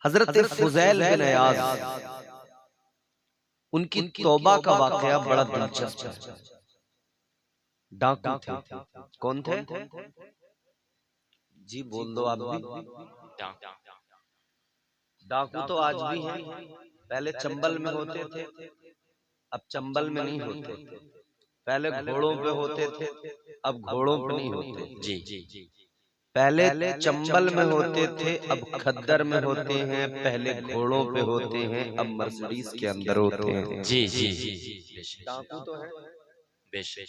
हजरत फुज़ैल बिन इयाज़, उनकी तौबा का वाकया बड़ा दिलचस्प है। डाकू थे। कौन थे? जी बोल दो आप भी। डाकू तो आज भी हैं। पहले चंबल में होते थे, अब चंबल में नहीं होते। पहले घोड़ों पे होते थे, अब घोड़ों पे नहीं होते। जी, पहले चंबल में होते थे, अब खद्दर में होते हैं। पहले घोड़ों पे होते हैं, अब मर्सिडीज के अंदर होते हैं। जी जी जी जी, डाकू तो है। बेशक।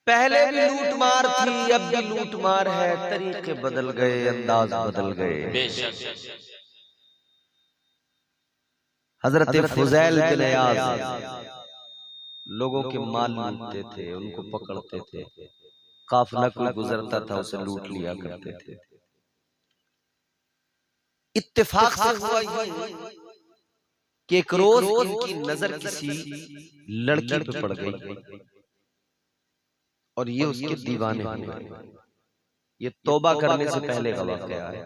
पहले भी लूट मार थी, अब भी लूट मार है। तरीके बदल गए, अंदाज बदल गए। बेशक। हजरत फुज़ैल बिन इयाज़ लोगों के माल लूटते थे, उनको पकड़ते थे। काफिला कोई गुजरता था, उसे लूट लिया करते थे। इत्तेफाक से हुआ ये कि एक रोज इनकी नजर किसी लड़की पे पड़ गई और ये उसके दीवाने हो गए। ये तौबा करने से पहले का वाकया है।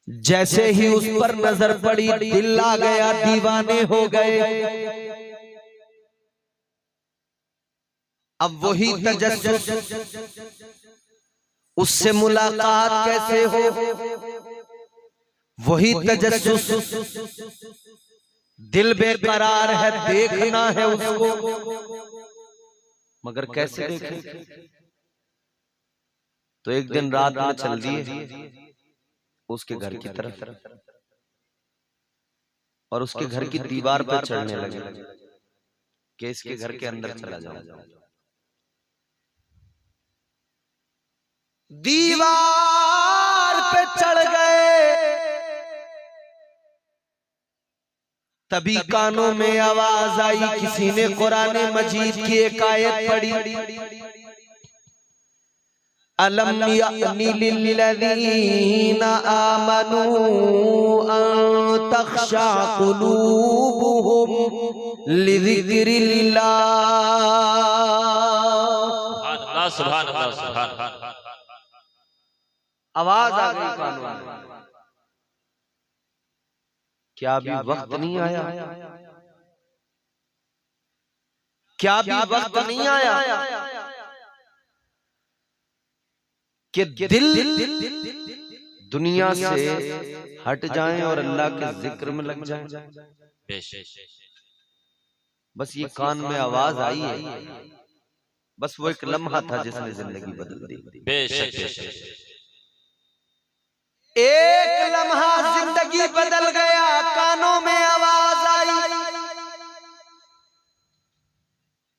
जैसे ही उस पर नजर पड़ी, दिल आ गया, दीवाने हो गए। अब वही तजस्सुस, उससे मुलाकात कैसे हो, वही तजस्सुस, दिल बेकरार है, देखना है उसको, मगर कैसे देखें? तो एक दिन रात में चल दिए उसके घर की तरफ और उसके घर की दीवार पर चढ़ने लगे कि इसके घर के अंदर चला जाओ। दीवार पे चढ़ गए, तभी कानों में आवाज आई। किसी ने कुरान मजीद की एक आयत पढ़ी, अलम यअनी लिल्लज़ीना आमनू अन तख़शा क़ुलूबुहुम लिज़िक्रिल्लाह। सुभान अल्लाह, सुभान अल्लाह। आवाज आ गई कानों में, क्या अभी वक्त नहीं आया? क्या अभी वक्त नहीं आया कि दिल दुनिया से हट जाएं और अल्लाह के जिक्र में लग जाएं? बस ये कान में आवाज आई है, बस वो एक लम्हा था जिसने जिंदगी बदल दी। बेशक। एक लम्हा जिंदगी बदल गया, कानों में आवाज आई।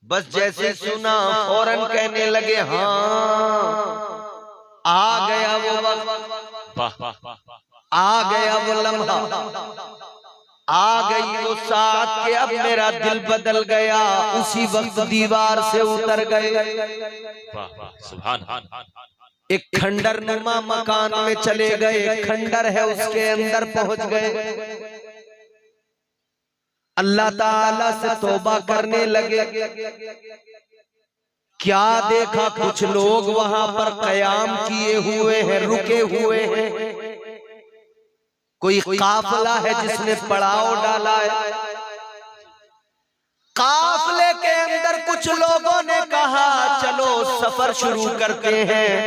बस जैसे सुना फौरन कहने लगे, हाँ आ गया वो वक्त, आ गया वो लम्हा, आ गई वो साथ के अब मेरा दिल बदल गया। उसी वक्त दीवार से उतर गए, सुभान। एक खंडर नुमा मकान में चले गए। खंडर है, उसके अंदर पहुंच गए। अल्लाह ताला से तौबा करने लगे। क्या देखा, कुछ लोग वहां पर कयाम किए हुए हैं, रुके हुए हैं। कोई काफिला है जिसने पड़ाव डाला है। काफिले के अंदर कुछ लोगों ने कहा चलो सफर शुरू करते हैं,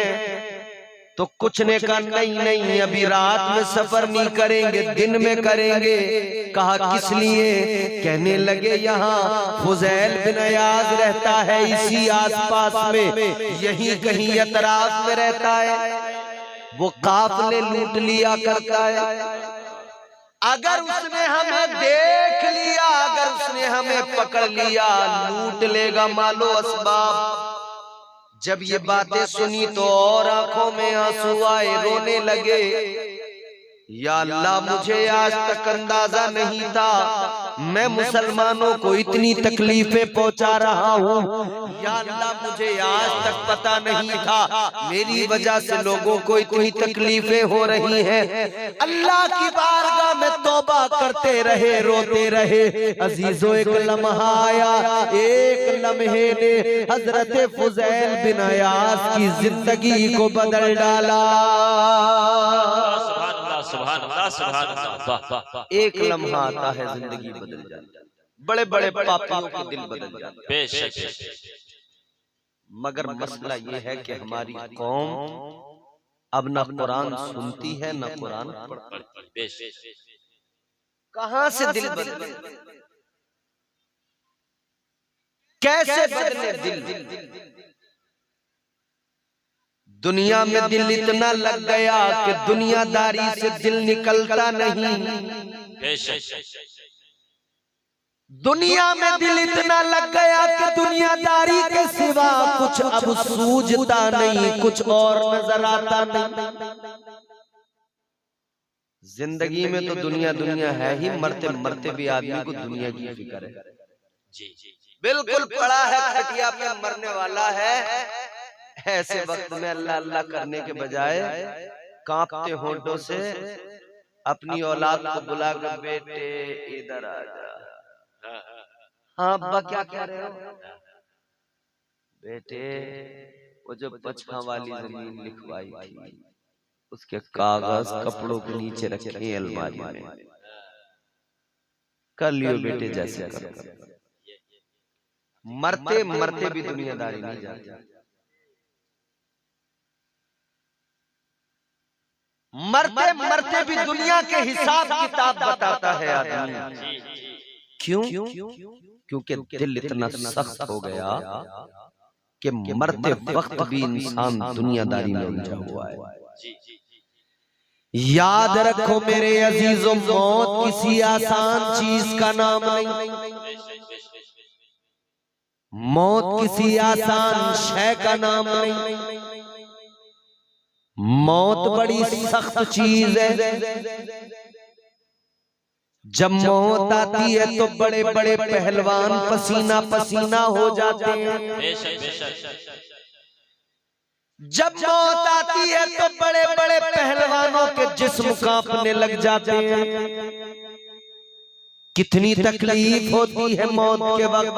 तो कुछ ने कहा नहीं, अभी रात में सफर नहीं करेंगे, दिन में करेंगे। कहा किस लिए? कहने लगे यहाँ फुज़ैल बिन इयाज़ रहता है, इसी आसपास में, यहीं कहीं अतराफ में रहता है, वो काफिले लूट लिया करता है। अगर उसने हमें देख लिया, अगर उसने हमें पकड़ लिया, लूट लेगा मालो असबाब। जब ये बातें सुनी तो और आंखों में आंसू आए, रोने लगे। या अल्लाह, मुझे आज तक अंदाजा नहीं था मैं मुसलमानों को इतनी तकलीफें पहुंचा रहा हूँ, या अल्लाह मुझे आज तक पता नहीं था मेरी वजह से लोगों को इतनी तकलीफें हो रही हैं। अल्लाह की बारगाह में तौबा करते रहे, रोते रहे। अजीजों, एक लम्हा आया, एक लम्हे ने हजरत फुज़ैल बिन अयाज की जिंदगी को बदल डाला। सुभान अल्लाह, सुभान अल्लाह, वाह वाह वाह। एक लम्हा आता है, जिंदगी बदल जाती है। बड़े बड़े पापियों के दिल बदल जाते हैं। बेशक। मगर मसला ये है कि हमारी कौम अब न कुरान सुनती है न कुरान पढ़ती। बेशक। कहां से दिल बदले, कैसे बदले दिल? दुनिया में दिल इतना लग गया कि दुनियादारी से दिल निकलता नहीं। दुनिया में दिल इतना लग गया कि दुनियादारी के सिवा कुछ अब सूझता नहीं, कुछ और नजर आता नहीं। जिंदगी में तो दुनिया दुनिया है ही, मरते मरते भी आदमी को दुनिया की फिक्र है। जी जी, बिल्कुल पड़ा है, खटिया पे मरने वाला है। ऐसे वक्त में अल्लाह अल्लाह करने के बजाय कांपते होंठों से अपनी औलाद को बुलाकर, बेटे इधर आ जा। हाँ अब्बा, क्या कह रहे हो? बेटे, वो जो बचपन वाली जमीन लिखवाई थी, उसके कागज कपड़ों के नीचे रखे अलमारी में, कर लियो बेटे जैसे करो। मरते मरते भी दुनियादारी नहीं जाती। मरते मरते भी दुनिया के हिसाब किताब बताता है आदमी। क्यों? क्योंकि दिल इतना सख्त हो गया कि मरते वक्त भी इंसान दुनियादारी में उलझा हुआ है। याद रखो मेरे अजीजों, मौत किसी आसान चीज का नाम नहीं। मौत किसी आसान शय का नाम नहीं। मौत बड़ी सख्त चीज है। जब मौत आती है तो बड़े बड़े पहलवान पसीना पसीना हो जाते हैं। जब मौत आती है तो बड़े बड़े पहलवानों के जिस्म कांपने लग जाते हैं। कितनी तकलीफ होती है मौत के वक्त।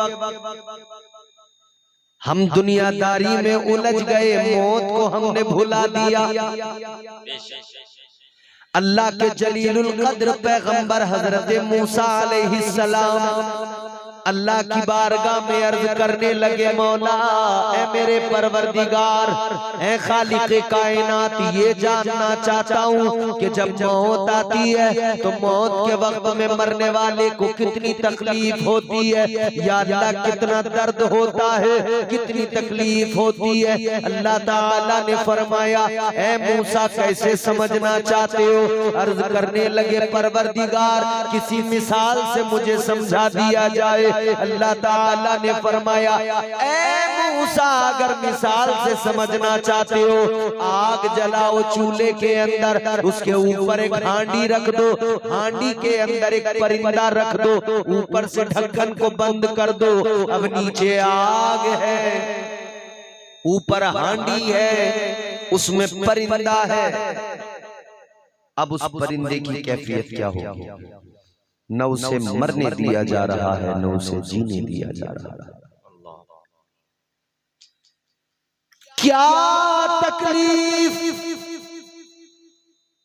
हम दुनियादारी में उलझ गए, मौत को हमने भुला दिया। अल्लाह के जलीलुल कद्र पैगंबर हजरत मूसा अलैहिस्सलाम अल्लाह की बारगाह में अर्ज करने लगे, मौला ऐ मेरे परवरदिगार, ऐ खालिक़े कायनात, ये जानना चाहता हूँ कि जब मौत आती है तो मौत के वक्त में मरने वाले को कितनी तकलीफ होती है। या अल्लाह, कितना दर्द होता है, कितनी तकलीफ होती है। अल्लाह ताला ने फरमाया, ऐ मूसा कैसे समझना चाहते हो? अर्ज करने लगे, परवरदिगार किसी मिसाल से मुझे समझा दिया जाए। अल्लाह ताला ने फरमाया, ऐ मूसा अगर मिसाल से समझना चाहते हो, आग जलाओ चूल्हे के अंदर, उसके ऊपर एक हांडी रख दो, हांडी के अंदर एक परिंदा रख दो, ऊपर से ढक्कन को बंद कर दो। अब नीचे आग है, ऊपर हांडी है, उसमें परिंदा है। अब उस परिंदे की कैफियत क्या होगी? न उसे मरने दिया जा रहा है, न उसे जीने दिया जा रहा है। क्या तकलीफ,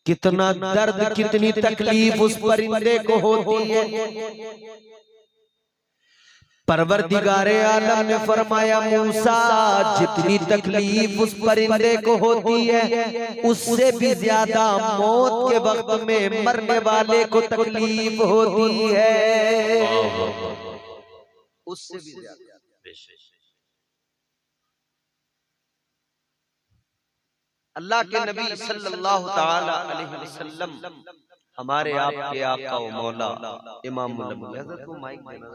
कितना दर्द, कितनी तकलीफ उस परिंदे को होती है। परवरदिगारे आलम ने फरमाया, मूसा जितनी तकलीफ उस परिंदे को होती है, उससे भी ज्यादा मौत के वक्त में मरने वाले को तकलीफ होती है। उससे भी ज्यादा। अल्लाह के नबी सल्लल्लाहु ताला अलैहि वसल्लम, हमारे आपके आका व मौला इमामुल अंबिया, हज़रत को माइक देना।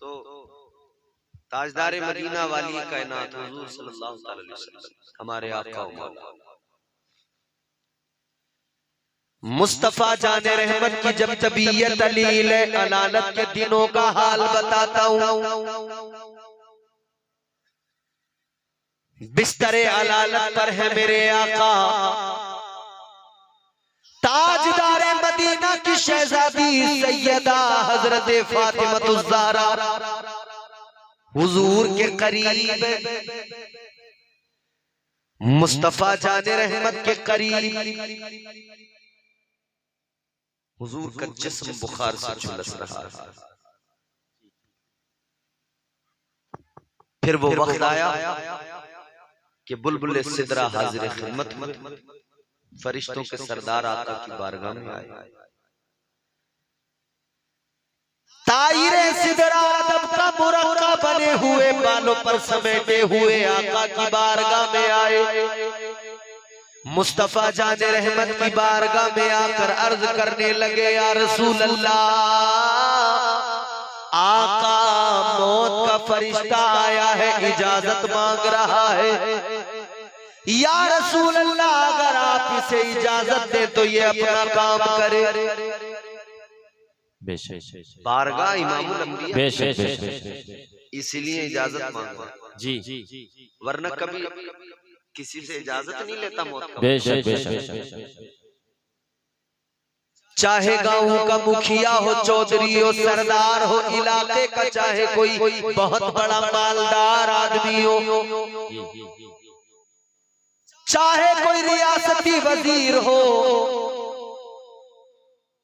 तो ताजदार मदीना वाली कायनात हुजूर सल्लल्लाहु अलैहि वसल्लम हमारे आका व मौला मुस्तफा जाने रहमत की जब तबीयत अलील अलालत के दिनों का हाल बताता हूँ। बिस्तरे अलालत पर है मेरे आका, ताजदारे मदीना की शहजादी सैयदा हजरत फातिमा ज़हरा हुजूर के करीब, मुस्तफा जाने रहमत के करीब हुजूर का जिस्म बुखार से झुलस रहा है। फिर वो वक्त आया कि बुलबुल सिदरा हाजिर खिदमत में फरिश्तों के सरदार आका की बारगाह में आए। तायरे सिदरा अदब का मुरक्का बने हुए बालों पर समेटे हुए आका की बारगाह में आए। मुस्तफा जाने रहमत की बारगाह में आकर अर्ज करने लगे, या रसूल अल्लाह, आका मौत का फरिश्ता आया है, इजाजत मांग रहा है। या रसूल अल्लाह, अगर आप इसे इजाजत दे तो ये अपना काम करे। बारगाह इमामुल अंबिया, इसीलिए इजाजत मांगा जी, वरना कभी किसी से इजाजत नहीं लेता मौत का। चाहे गांव का मुखिया हो, चौधरी हो, सरदार हो, इलाके का चाहे कोई बहुत बड़ा मालदार आदमी हो, चाहे कोई रियासती वजीर हो,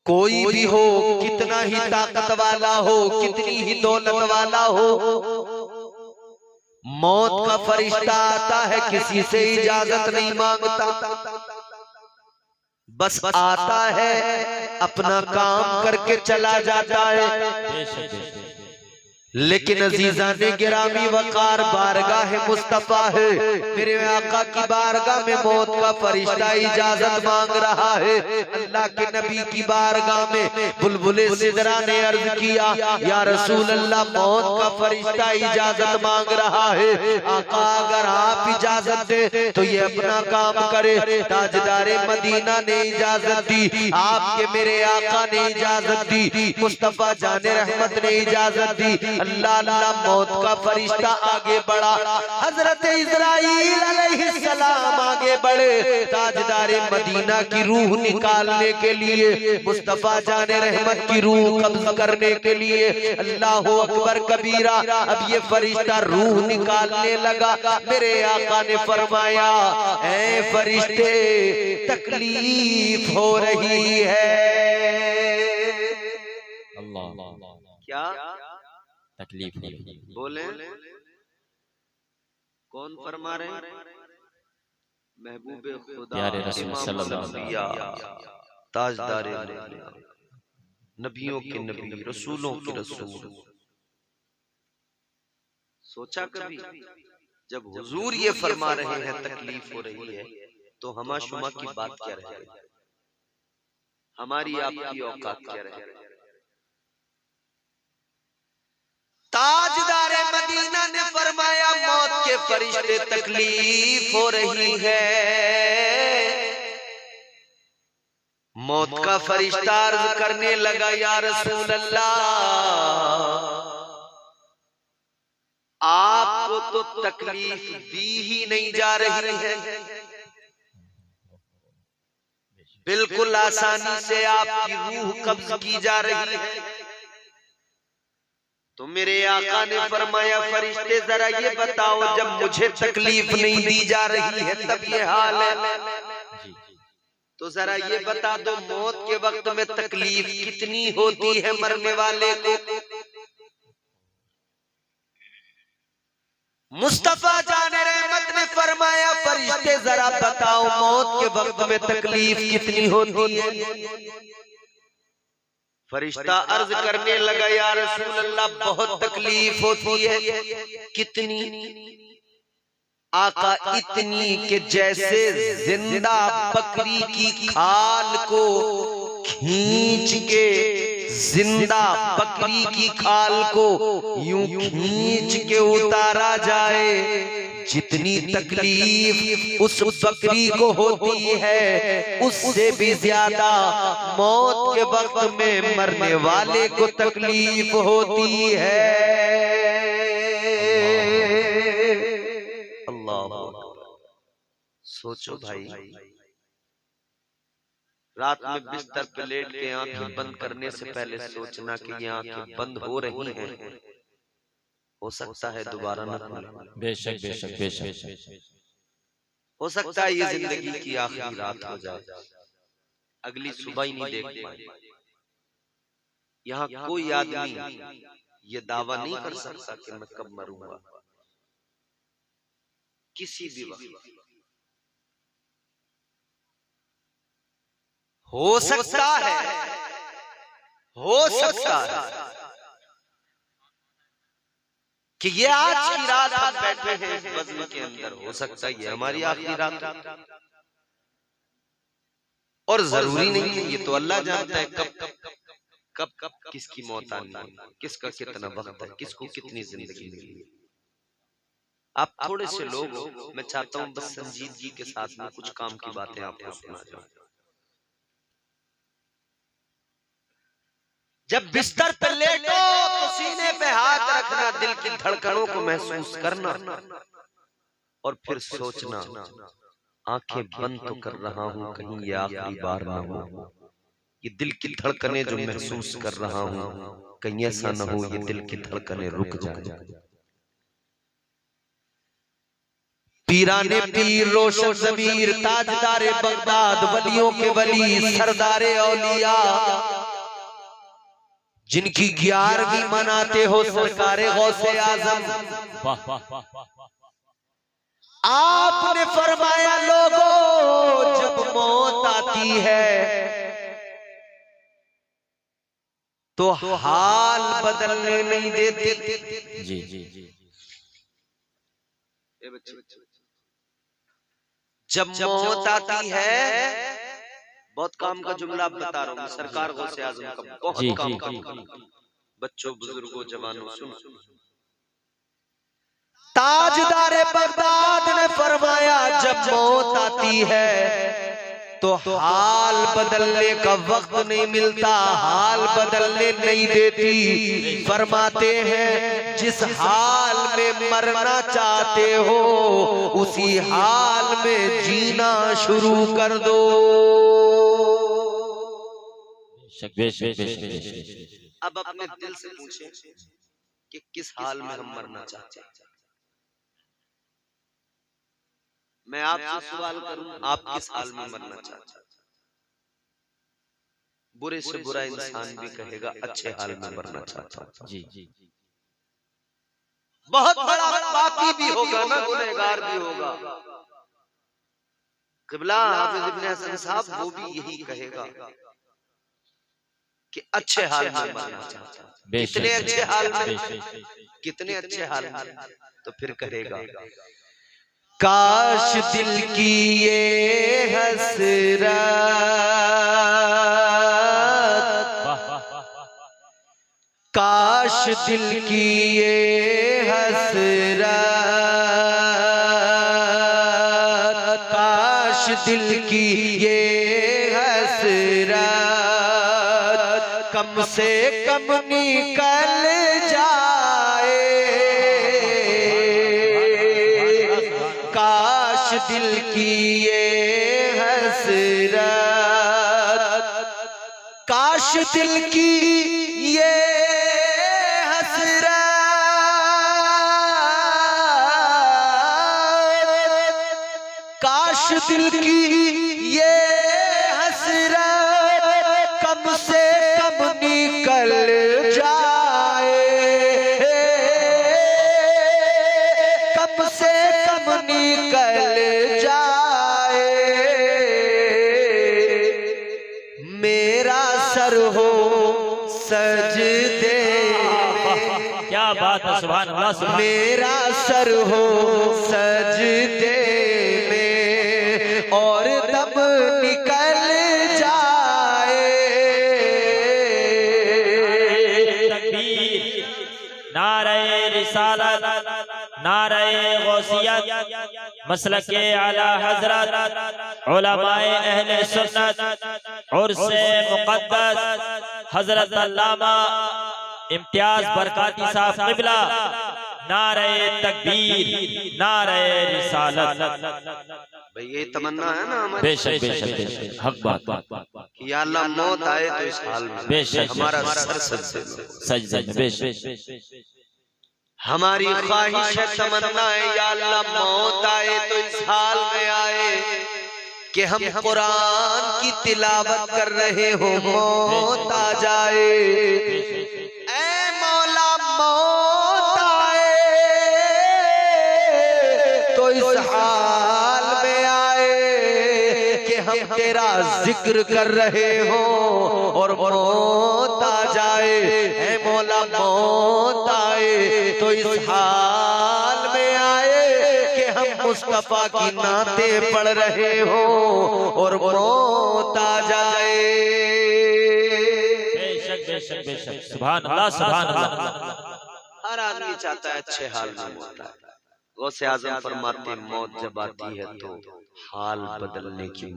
कोई भी हो, कितना ही ताकत वाला हो, कितनी ही दौलत वाला हो, मौत का फरिश्ता आता है, किसी से इजाजत नहीं मांगता, बस आता है, अपना काम करके चला जाता है। लेकिन अजीजाने गिरामी वकार बारगाह मुस्तफा है, मेरे आका की बारगाह में मौत का फरिश्ता इजाजत मांग रहा है। अल्लाह के नबी की बारगाह में बुलबुल सिदरा ने अर्ज किया, या रसूल अल्लाह, मौत का फरिश्ता इजाजत मांग रहा है। आका अगर आप इजाजत दे तो ये अपना काम करे। ताजदारे मदीना ने इजाजत दी, आपके मेरे आका ने इजाजत दी, मुस्तफा जाने रहमत ने इजाजत दी। अल्लाह अल्लाह, मौत का फरिश्ता आगे बढ़ा, हजरत इस्राईल अलैहिस्सलाम आगे बढ़े, ताजदारे मदीना की रूह निकालने के लिए, मुस्तफा जाने रहमत की रूह कब्ज करने के लिए। अल्लाह अकबर कबीरा। अब ये फरिश्ता रूह निकालने लगा, मेरे आका ने फरमाया, ऐ फरिश्ते, तकलीफ हो रही है। अल्लाह, क्या तकलीफ बोले? कौन फरमा रहे हैं? महबूबे खुदा, प्यारे रसूल सल्लल्लाहु अलैहि ताजदारे नबियों के नबी, रसूलों के रसूल। सोचा कभी जब हुजूर ये फरमा रहे हैं तकलीफ हो रही है, तो हमा शुमा की बात क्या रहे, हमारी आपकी औकात क्या रहे? ताजदारे मदीना ने फरमाया, मौत के फरिश्ते तकलीफ हो रही है। मौत का फरिश्ता अर्ज करने लगा, या रसूल अल्लाह, आपको तो तकलीफ दी ही नहीं जा रही है, बिल्कुल आसानी से आपकी रूह कब्ज की जा रही है। तो मेरे आका ने फरमाया, फरिश्ते जरा ये बताओ, जब मुझे तकलीफ नहीं दी जा रही है तब ये हाल है, तो जरा ये बता दो, मौत के वक्त में तकलीफ कितनी होती है मरने वाले को? मुस्तफा जाने रहमत ने फरमाया, फरिश्ते जरा बताओ, मौत के वक्त में तकलीफ कितनी होती है? फरिश्ता अर्ज करने लगा, या रसूल अल्लाह, बहुत तकलीफ होती है। कितनी? आका, इतनी कि जैसे जिंदा बकरी की खाल को खींच के जिंदा बकरी की खाल को यूं खींच के उतारा जाए, जितनी तकलीफ उस बकरी को होती है उससे भी ज्यादा मौत के वक्त में मरने वाले को तकलीफ होती है। अल्लाह सोचो भाई, रात में बिस्तर पे लेट के आंखें बंद करने से पहले सोचना कि ये आंखें बंद हो रही हैं, हो सकता है दोबारा न खुले। बेशक बेशक बेशक। हो सकता है ये जिंदगी की आखिरी रात हो जाए, अगली सुबह ही नहीं देख पाए। यहाँ कोई आदमी ये दावा नहीं कर सकता कि मैं कब मरूंगा, किसी भी वक्त हो सकता है, हो सकता है कि ये आज की रात हम बैठे हैं इस बज़्म के अंदर, हो सकता है ये हमारी आखिरी रात, और जरूरी नहीं है, ये तो अल्लाह जानता है कब कब किसकी मौत आनी है, किसका कितना वक्त है, किसको कितनी जिंदगी मिली है। आप थोड़े से लोग हो, मैं चाहता हूं बस संजीदगी के साथ में कुछ काम की बातें आपको सुना जाऊं। जब बिस्तर पर लेटो तो सीने पे हाथ रखना, दिल की धड़कनों को महसूस करना और फिर सोचना आंखें बंद तो कर रहा हूं, कहीं ये आखिरी बार ना हो। ये दिल की धड़कनें जो महसूस कर रहा हूं, कहीं ऐसा ना हो ये दिल की धड़कनें रुक जाए। पीराने पीर, रोशन ज़मीर, ताजदारे बगदाद, वलियों के वली, सरदारे औलिया, जिनकी 11वीं मनाते हो सरकारे गौसे आजम, आपने फरमाया लोगों जब मौत आती है तो हाल बदलने नहीं देते। जी जी जी। जब मौत आती है, बहुत काम का जुमला बता रहा हूँ, सरकार गौसे आजम का बहुत काम का, बच्चों बुजुर्गों जवानों सुनो। ताजदारे बगदाद ने फरमाया जब मौत आती है तो हाल बदलने का वक्त नहीं मिलता, हाल बदलने नहीं देती। फरमाते हैं जिस हाल में मरना चाहते हो उसी हाल में जीना शुरू कर दो। अब अपने दिल से पूछें कि किस हाल में हम मरना चाहते हैं। मैं आपसे सवाल करूं, आप किस हाल में मरना चाहते हैं? बुरे से बुरा इंसान भी कहेगा अच्छे हाल में मरना चाहता हूं। जी जी। बहुत बड़ा पापी भी होगा ना, गुनहगार भी होगा। क़िबला हाफिज इब्न हसन साहब वो भी यही कहेगा कि अच्छे हाल में मरना चाहता हूं। कितने अच्छे हाल में, कितने अच्छे हाल में, तो फिर कहेगा काश दिल की ये हसरत, काश दिल की ये हसरत, काश दिल की ये हसरत कम से कम निकल जाए, काश दिल की ये हसरत, काश दिल की ये हसरत, काश दिल की ये हसरत कम से कम निकल जाए, कम से कम निकल जाए। मेरा सर हो सजदे, क्या बात है, सुभान अल्लाह, सुभान। मेरा सर हो सजदे में और तब निकल जाए, नारे गौसियत मसलके आला हजरत उलमाए अहले सुन्नत और से मुक़द्दस हजरत अल्लामा इम्तियाज बरकाती साहब क़िबला, नारे तकबीर, नारे रिसालत। भाई ये तमन्ना है ना हमारी। बेशक बेशक बेशक, हक बात कि या अल्लाह मौत आए तो इस हाल में, बेशक हमारा सर सजदे में। बेशक हमारी ख्वाहिश है, तमन्ना है, या अल्लाह मौत आए तो इस हाल में आए कि हम कुरान की तिलावत कर रहे हो, मौत आ जाए। ऐ मौला मौत आए तो इस हाल में आए कि हम तेरा जिक्र कर रहे हो और मौत आ जाए। ऐ मौला मौत आए तो इस हाल में आए कि हम मुस्तफा की नाते पढ़ रहे हो और मौत आ जाए। बेशक बेशक बेशक, सुभान अल्लाह सुभान अल्लाह। हर आदमी चाहता है अच्छे हाल में मौत आए। गौसे आज़म फरमाते मौत जब आती है तो हाल बदलने की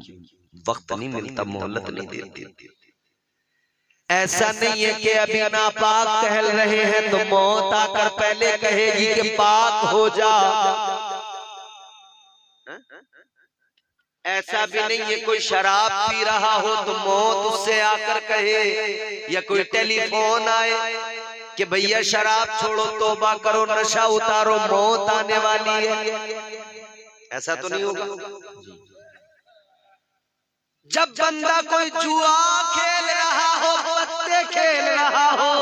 वक्त नहीं मिलता, मोहलत नहीं देती। ऐसा नहीं है कि अभी नापाक टहल रहे हैं तो मौत आकर पहले कहेगी कि पाक हो जा। ऐसा भी नहीं है कोई शराब पी रहा हो तो मौत उससे आकर कहे, या कोई टेलीफोन आए कि भैया शराब छोड़ो, तौबा करो, नशा उतारो, मौत आने वाली है। ऐसा तो नहीं होगा। जब बंदा कोई जुआ खेल रहा हो, पत्ते खेल रहा हो,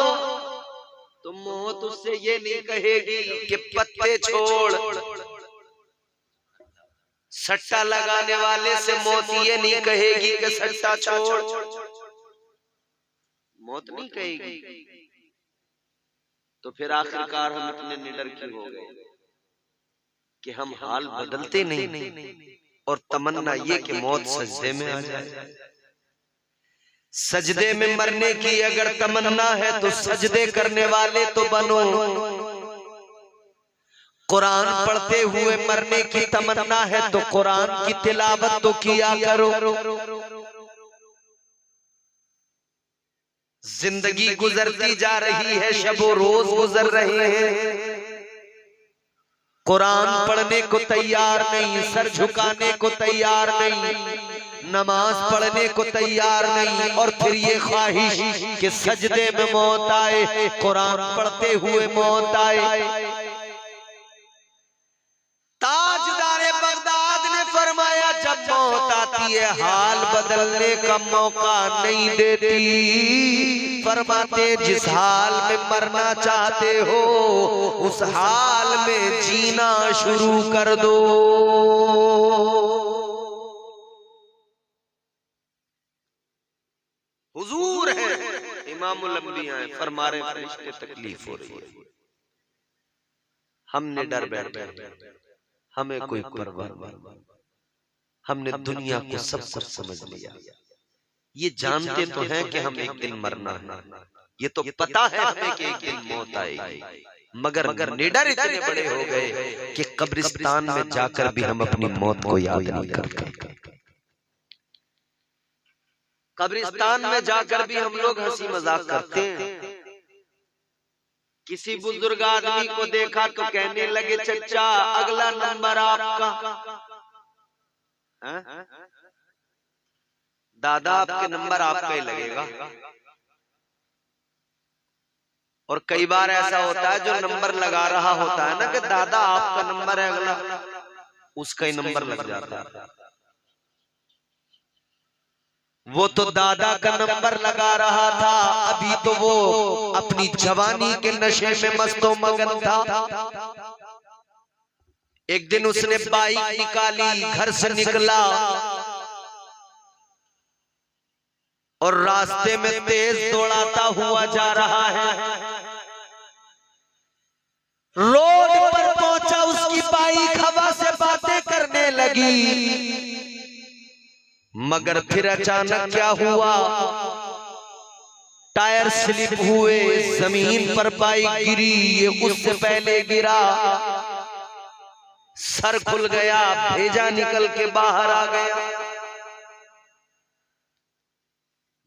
तो मौत उससे ये नहीं कहेगी कि पत्ते छोड़। सट्टा लगाने वाले से मौत ये नहीं कहेगी कि सट्टा छोड़, मौत नहीं कहेगी। तो फिर आखिरकार हम इतने निडर क्यों हो गए कि हम हाल बदलते नहीं और तमन्ना ये कि मौत सजदे में आ जाए। सजदे में मरने की अगर तमन्ना है तो सजदे करने वाले तो बनो। कुरान पढ़ते हुए मरने की तमन्ना है तो कुरान की तिलावत तो किया करो। जिंदगी गुजरती जा रही है, शबो रोज गुजर रहे हैं, कुरान पढ़ने को तैयार नहीं, सर झुकाने को तैयार नहीं, नमाज पढ़ने को तैयार नहीं, और फिर ये ख्वाहिश कि सजदे में मौत आए, कुरान पढ़ते हुए मौत आए। ताजदारे बगदाद ने फरमाया जब मौत आती है हाल बदलने का मौका नहीं देती। फरमाते जिस हाल में मरना चाहते हो उस हाल में जीना शुरू कर दो। हुजूर है, इमामुल अंबिया है, फरमा रहे फरिश्ते तकलीफ हो रही है, हमने डर बैठे, हमें कोई परवाह नहीं, हमने दुनिया को सब कुछ समझ लिया। ये जानते तो हैं कि हम एक दिन मरना है, ये तो पता है हमें कि एक दिन मौत आएगी, मगर निडर इतने बड़े हो गए कि कब्रिस्तान में जाकर भी हम अपनी मौत को याद नहीं करते। कब्रिस्तान में जाकर भी हम लोग हंसी मजाक करते हैं। किसी बुजुर्ग आदमी को देखा तो कहने लगे चचा अगला नंबर आपका। दादा आपके नंबर आपका ही लगेगा। और कई बार ऐसा होता है जो नंबर लगा रहा होता है ना कि दादा आपका नंबर है अगला, उसका ही नंबर लग जाता है। वो तो दादा का नंबर लगा रहा था, अभी तो वो अपनी जवानी के नशे में मस्तो मगन था। एक दिन उसने बाइक निकाली, घर से निकला और रास्ते में तेज दौड़ाता हुआ जा रहा है। रोड पर पहुंचा, उसकी बाइक हवा से बातें करने लगी, मगर फिर अचानक क्या हुआ, टायर स्लिप हुए, जमीन पर बाइक गिरी, ये उससे पहले गिरा। सर खुल गया, भेजा निकल के बाहर आ गया।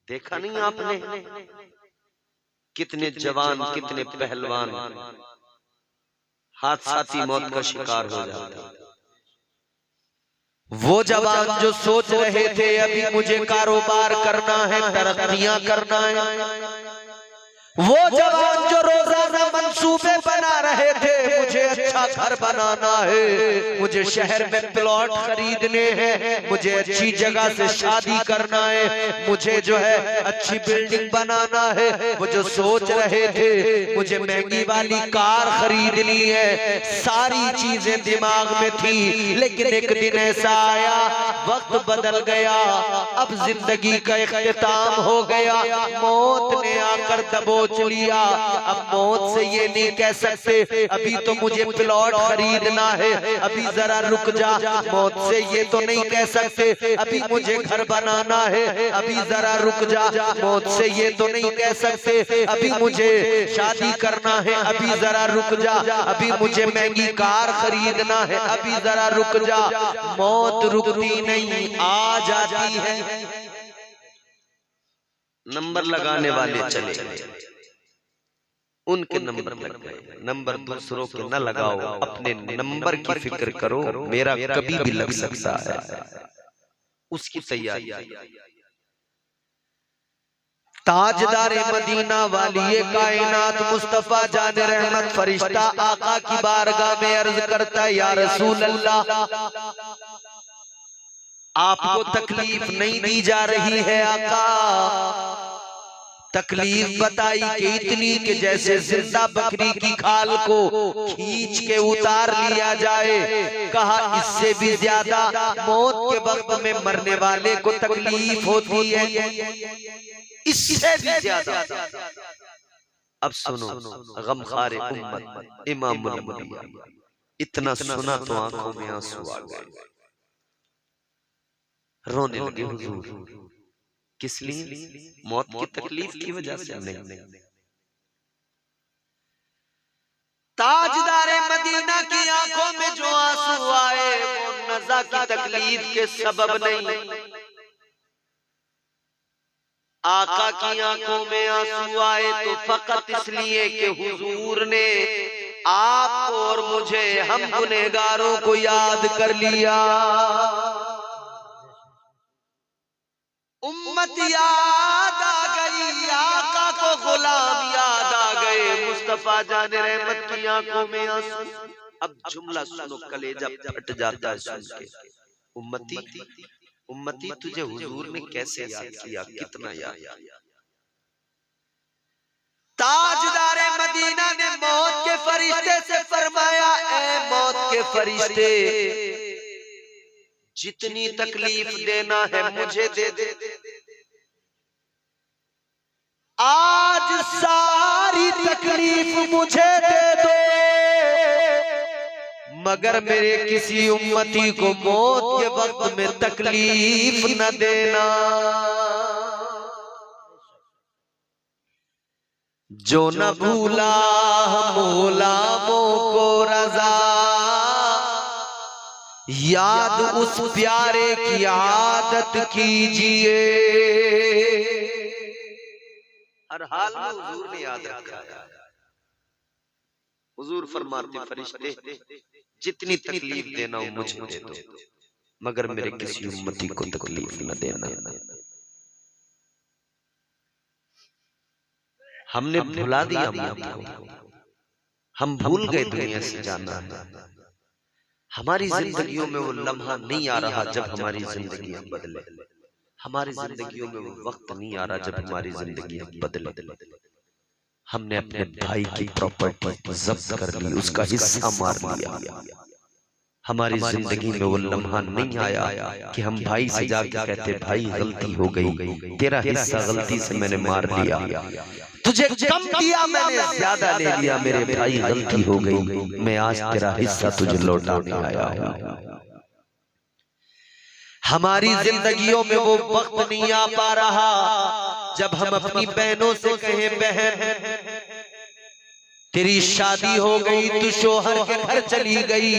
देखा नहीं आपने कितने जवान, कितने पहलवान हादसाती मौत का शिकार हो जाते। वो जवान जो सोच रहे थे अभी मुझे कारोबार करना है, तरक्कियां करना है, वो जवान जो रोजाना मंसूबे बना रहे थे, मुझे अच्छा घर बनाना है, मुझे शहर में प्लॉट खरीदने हैं, मुझे अच्छी जगह से शादी करना है, मुझे जो है अच्छी बिल्डिंग बनाना है, वो जो सोच रहे थे मुझे महंगी वाली कार खरीदनी है, सारी चीजें दिमाग में थी। लेकिन एक दिन ऐसा आया, वक्त बदल गया, अब जिंदगी का इख्तिताम हो गया, मौत ने आकर दबोच लिया। अब मौत से ये नहीं कह सकते अभी तो मुझे प्लॉट खरीदना है, अभी जरा रुक जा। मौत से ये तो नहीं कह सकते अभी मुझे घर बनाना है, अभी जरा रुक जा। मौत से ये तो नहीं कह सकते अभी मुझे शादी करना है, अभी जरा रुक जा। अभी मुझे महंगी कार खरीदना है, अभी जरा रुक जा। मौत रुकती नहीं, आ जाती है। नंबर लगाने वाले चले, उनके नंबर लग गए। नंबर दूसरों के न लगाओ, अपने नंबर की फिक्र करो, मेरा कभी भी लग सकता है, उसकी तैयारी। ताजदारे मदीना वाली कायनात मुस्तफा जान रहमत फरिश्ता आका की बारगाह में अर्ज करता है, या रसूल अल्लाह, आपको तकलीफ नहीं दी जा रही है आका। तकलीफ बताई कि इतनी कि जैसे जिंदा बकरी की खाल को खींच के उतार लिया जाए। कहा इससे भी ज्यादा मौत के वक्त में मरने वाले को तकलीफ होती है, इससे भी ज्यादा। अब सुनो, गमखारे उम्मत इमामुल अंबिया, इतना सुना तो आंखों में आंसू आ गए, रोने लगे। हुजूर किस लिए? मौत की तकलीफ की वजह से नहीं। ताजदारे मदीना की आंखों में जो आंसू आए वो नज़ा की तकलीफ के सबब नहीं, आका की आंखों में आंसू आए तो फकत इसलिए कि हुजूर ने आपको और मुझे, हम गुनहगारों को याद कर लिया। उम्मत याद आ गई, आका को गुलाम याद आ गए, मुस्तफा जान रहमत की आंखों में आंसू। अब जुमला सुनो, कलेजा फट जाता है सुन के। उम्मती उम्मती तुझे हुजूर ने कैसे याद किया, कितना याद। ताजदारे मदीना ने मौत के फरिश्ते से फरमाया, ऐ मौत के फरिश्ते, जितनी तकलीफ देना है मुझे दे दे। आज सारी तकलीफ मुझे दे दो, मगर मेरे किसी उम्मती को मौत के वक्त में तकलीफ न देना। जो न भूला गुलामों को रज़ा, याद उस प्यारे की आदत कीजिए। हर हाल में हुजूर ने याद रखा। हुजूर फरमाते, फरिश्ते जितनी तकलीफ देना हो मुझे दे दो, मगर मेरे किसी उम्मती को तकलीफ न देना। हमने भुला दिया मौत को, हम भूल गए दुनिया से जाना है। हमारी जिंदगियों में वो लम्हा नहीं आ रहा जब हमारी जिंदगियां बदले, हमारी जिंदगियों में वो वक्त नहीं आ रहा जब हमारी जिंदगियां बदले। हमने अपने भाई की प्रॉपर्टी जब्त कर ली, उसका हिस्सा मार लिया। हमारी जिंदगी में वो लम्हा नहीं आया कि हम भाई से जाकर कहते, भाई गलती हो गई, तेरा हिस्सा गलती से मैंने मार लिया, तुझे कम दिया मैंने ज्यादा ले लिया, मेरे भाई गलती हो गई, मैं आज तेरा हिस्सा तुझे लौटाने आया हूं। हमारी जिंदगियों में वो वक्त नहीं आ पा रहा जब हम अपनी बहनों से कहें, बहन तेरी शादी हो गई, तू शोहर के घर चली गई,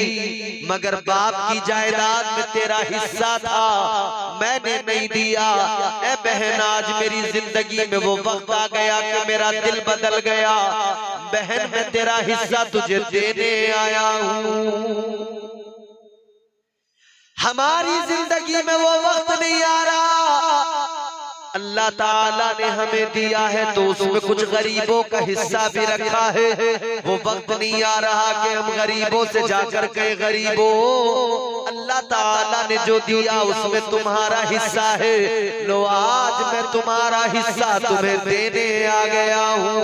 मगर बाप की जायदाद में तेरा हिस्सा था, मैंने नहीं दिया। ए बहन, आज मेरी जिंदगी में वो वक्त आ गया कि मेरा दिल बदल गया। बहन, मैं तेरा हिस्सा तुझे देने आया हूँ। हमारी जिंदगी में वो वक्त नहीं आ रहा, अल्लाह ताला ने हमें दिया है तो उसमें कुछ गरीबों का हिस्सा भी रखा है। वो वक्त नहीं आ रहा कि हम गरीबों से जाकर कहे गरीबों, अल्लाह ताला ने जो दिया उसमें तुम्हारा हिस्सा है, लो आज मैं तुम्हारा हिस्सा तुम्हें देने आ गया हूँ।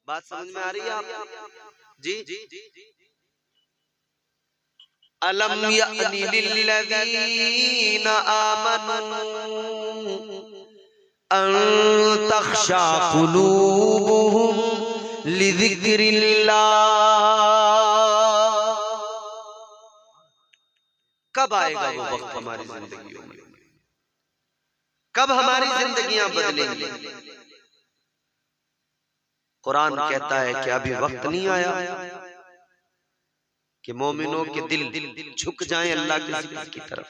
बात समझ में आ रही है आप? जी। अलम यअनी लिल्लज़ीना आमनू अन तख़शा क़ुलूबुहुम लिज़िक्रिल्लाह। कब आएगा वो वक्त हमारी जिंदगियों में? कब हमारी जिंदगियां बदलेंगी? कुरान कहता है कि अभी वक्त नहीं आया कि मोमिनों के दिल झुक जाएं अल्लाह के जिक्र की तरफ।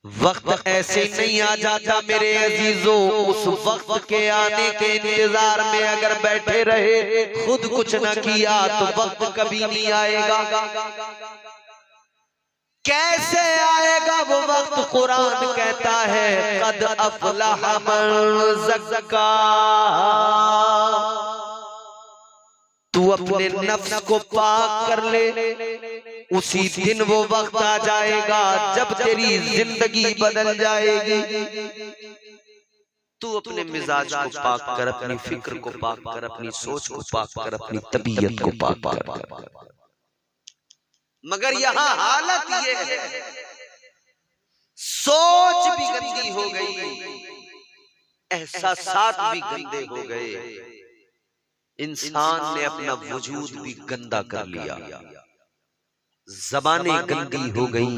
वक्त ऐसे नहीं आ जाता मेरे अजीजों, उस वक्त के आने के इंतजार में अगर बैठे रहे, खुद कुछ न किया तो वक्त कभी नहीं आएगा। कैसे आएगा वो वक्त? कुरान कहता है कद अफलह मन ज़क्का। तू अपने नफ्स को पाक कर ले, उसी दिन वो वक्त आ जाएगा जब तेरी जिंदगी बदल जाएगी। तू अपने मिजाज को पाक कर, अपनी फिक्र को पाक कर, अपनी सोच को पाक कर, अपनी तबीयत को पाक कर। मगर यहाँ हालत ये है, सोच भी गंदी हो गई, एहसासात भी गंदे हो गए, इंसान ने अपना वजूद भी गंदा कर लिया, ज़बानें गंदी हो गई,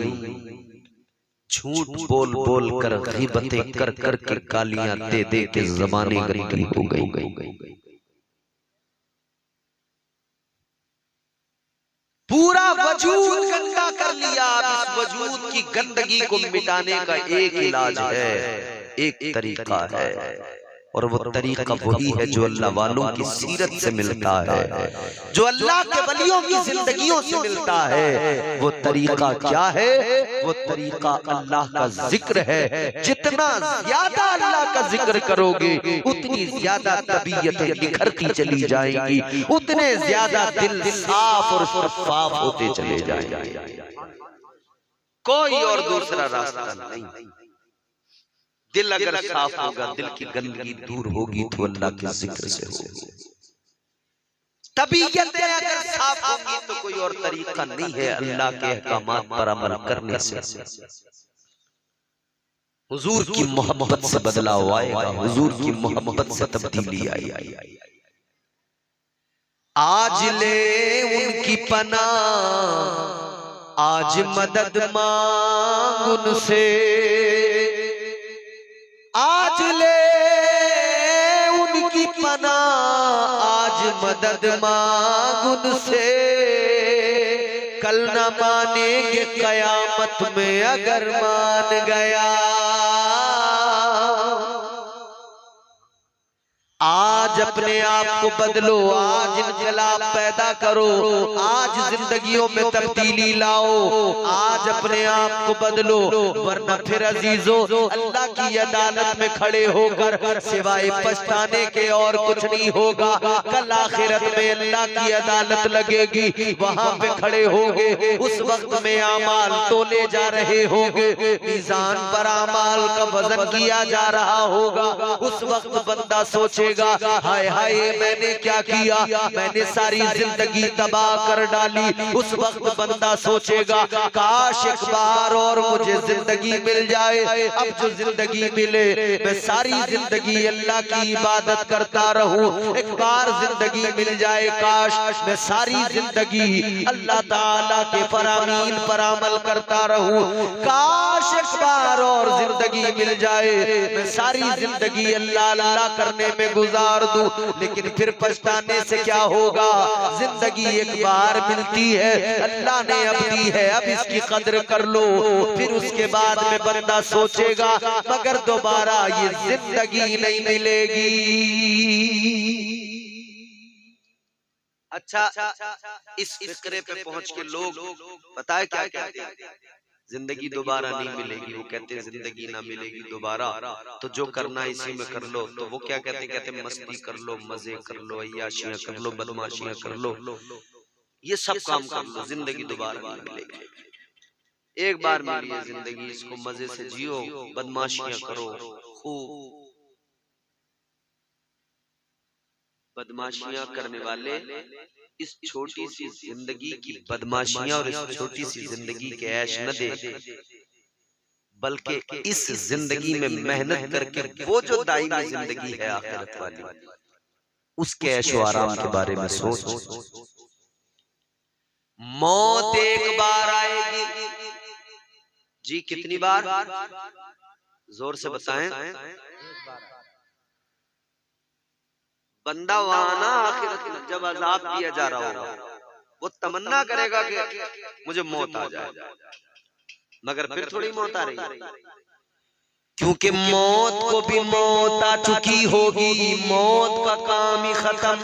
झूठ बोल बोल कर, ग़ीबतें कर कर के, गालियां दे दे के ज़बानें गंदी हो गई। पूरा वजूद गंदा कर लिया। अब इस वजूद की गंदगी को मिटाने का एक इलाज है, एक तरीका है, और वो तरीका वही है जो अल्लाह वालों की सीरत से मिलता है, जो अल्लाह के वलियों की जिंदगियों से मिलता है। वो तरीका क्या है? वो तरीका अल्लाह का जिक्र है। जितना ज्यादा अल्लाह का जिक्र करोगे, उतनी ज्यादा तबीयतें निखरती चली जाएंगी, उतने ज्यादा दिल साफ और शफाफ होते चले जाएंगे। कोई और दूसरा रास्ता नहीं। दिल अगर साफ होगा, दिल की गंदगी दूर होगी तो अल्लाह के जिक्र से होगी। तबीयतें अगर साफ होंगी तो कोई और तरीका नहीं है अल्लाह के अहकामात पर अमल करने से। हुजूर की मोहब्बत से बदलाव आएगा, हुजूर की मोहब्बत से तब्दीली आएगी। आज ले उनकी पनाह, आज मदद मांग उनसे, आज ले उनकी पनाह, आज मदद मांग उनसे, कल न मानेंगे कयामत में अगर मान गया। आज अपने आप को बदलो, आज इनकलाब पैदा करो, आज जिंदगियों में तब्दीली लाओ, आज अपने आप को बदलो, वरना फिर अजीजों अल्लाह की अदालत में खड़े होकर सिवाय पछताने के और कुछ नहीं होगा। कल आखिरत में अल्लाह की अदालत लगेगी, वहां पे खड़े होंगे, उस वक्त में आमाल तोले जा रहे होंगे, मीज़ान पर आमाल का वजन किया जा रहा होगा। उस वक्त बंदा सोचेगा हाय हाय मैंने क्या किया, मैंने सारी जिंदगी तबाह कर डाली। उस वक्त बंदा सोचेगा काश एक बार और मुझे जिंदगी मिल जाए। अब जो जिंदगी मिले मैं सारी जिंदगी अल्लाह की इबादत करता रहूं। एक बार जिंदगी मिल जाए, काश मैं सारी जिंदगी अल्लाह ताला के फरामीन पर अमल करता रहूं। काश एक बार और जिंदगी मिल जाए, मैं सारी जिंदगी अल्लाह अल्लाह करने में गुजार दूं। लेकिन फिर पछताने से क्या होगा, जिंदगी एक बार मिलती है, अल्लाह ने अब दी है, अब इसकी कदर कर लो। फिर उसके बाद में बंदा सोचेगा मगर दोबारा ये जिंदगी नहीं मिलेगी। अच्छा, इस फिक्रे पे पहुंच के लोग पता है क्या कहते हैं, जिंदगी दोबारा नहीं मिलेगी। वो कहते हैं जिंदगी ना मिलेगी दोबारा, तो जो करना इसी में कर लो। तो वो क्या कहते हैं, कहते हैं मस्ती कर लो, मजे कर लो, अय्याशियां कर लो, बदमाशियां कर लो, ये सब काम कर लो, जिंदगी दोबारा नहीं मिलेगी। एक बार मिली है जिंदगी, इसको मजे से जियो, बदमाशियां करो खूब। बदमाशियां करने वाले इस छोटी सी जिंदगी की बदमाशियां और इस छोटी सी जिंदगी के ऐश न दे, बल्कि इस जिंदगी में मेहनत करके वो जो दायमी जिंदगी है आखिरत वाली, उसके ऐश व आराम के बारे में सोच। मौत एक बार आएगी जी, कितनी बार, जोर से बताएं। बंदा वहां ना आखिरत में जब अजाब दिया जा रहा होगा, वो तमन्ना करेगा कि मुझे मौत आ जाए, मगर फिर थोड़ी मौत आ रही है, क्योंकि मौत को भी मौत आ चुकी होगी, मौत का काम ही खत्म।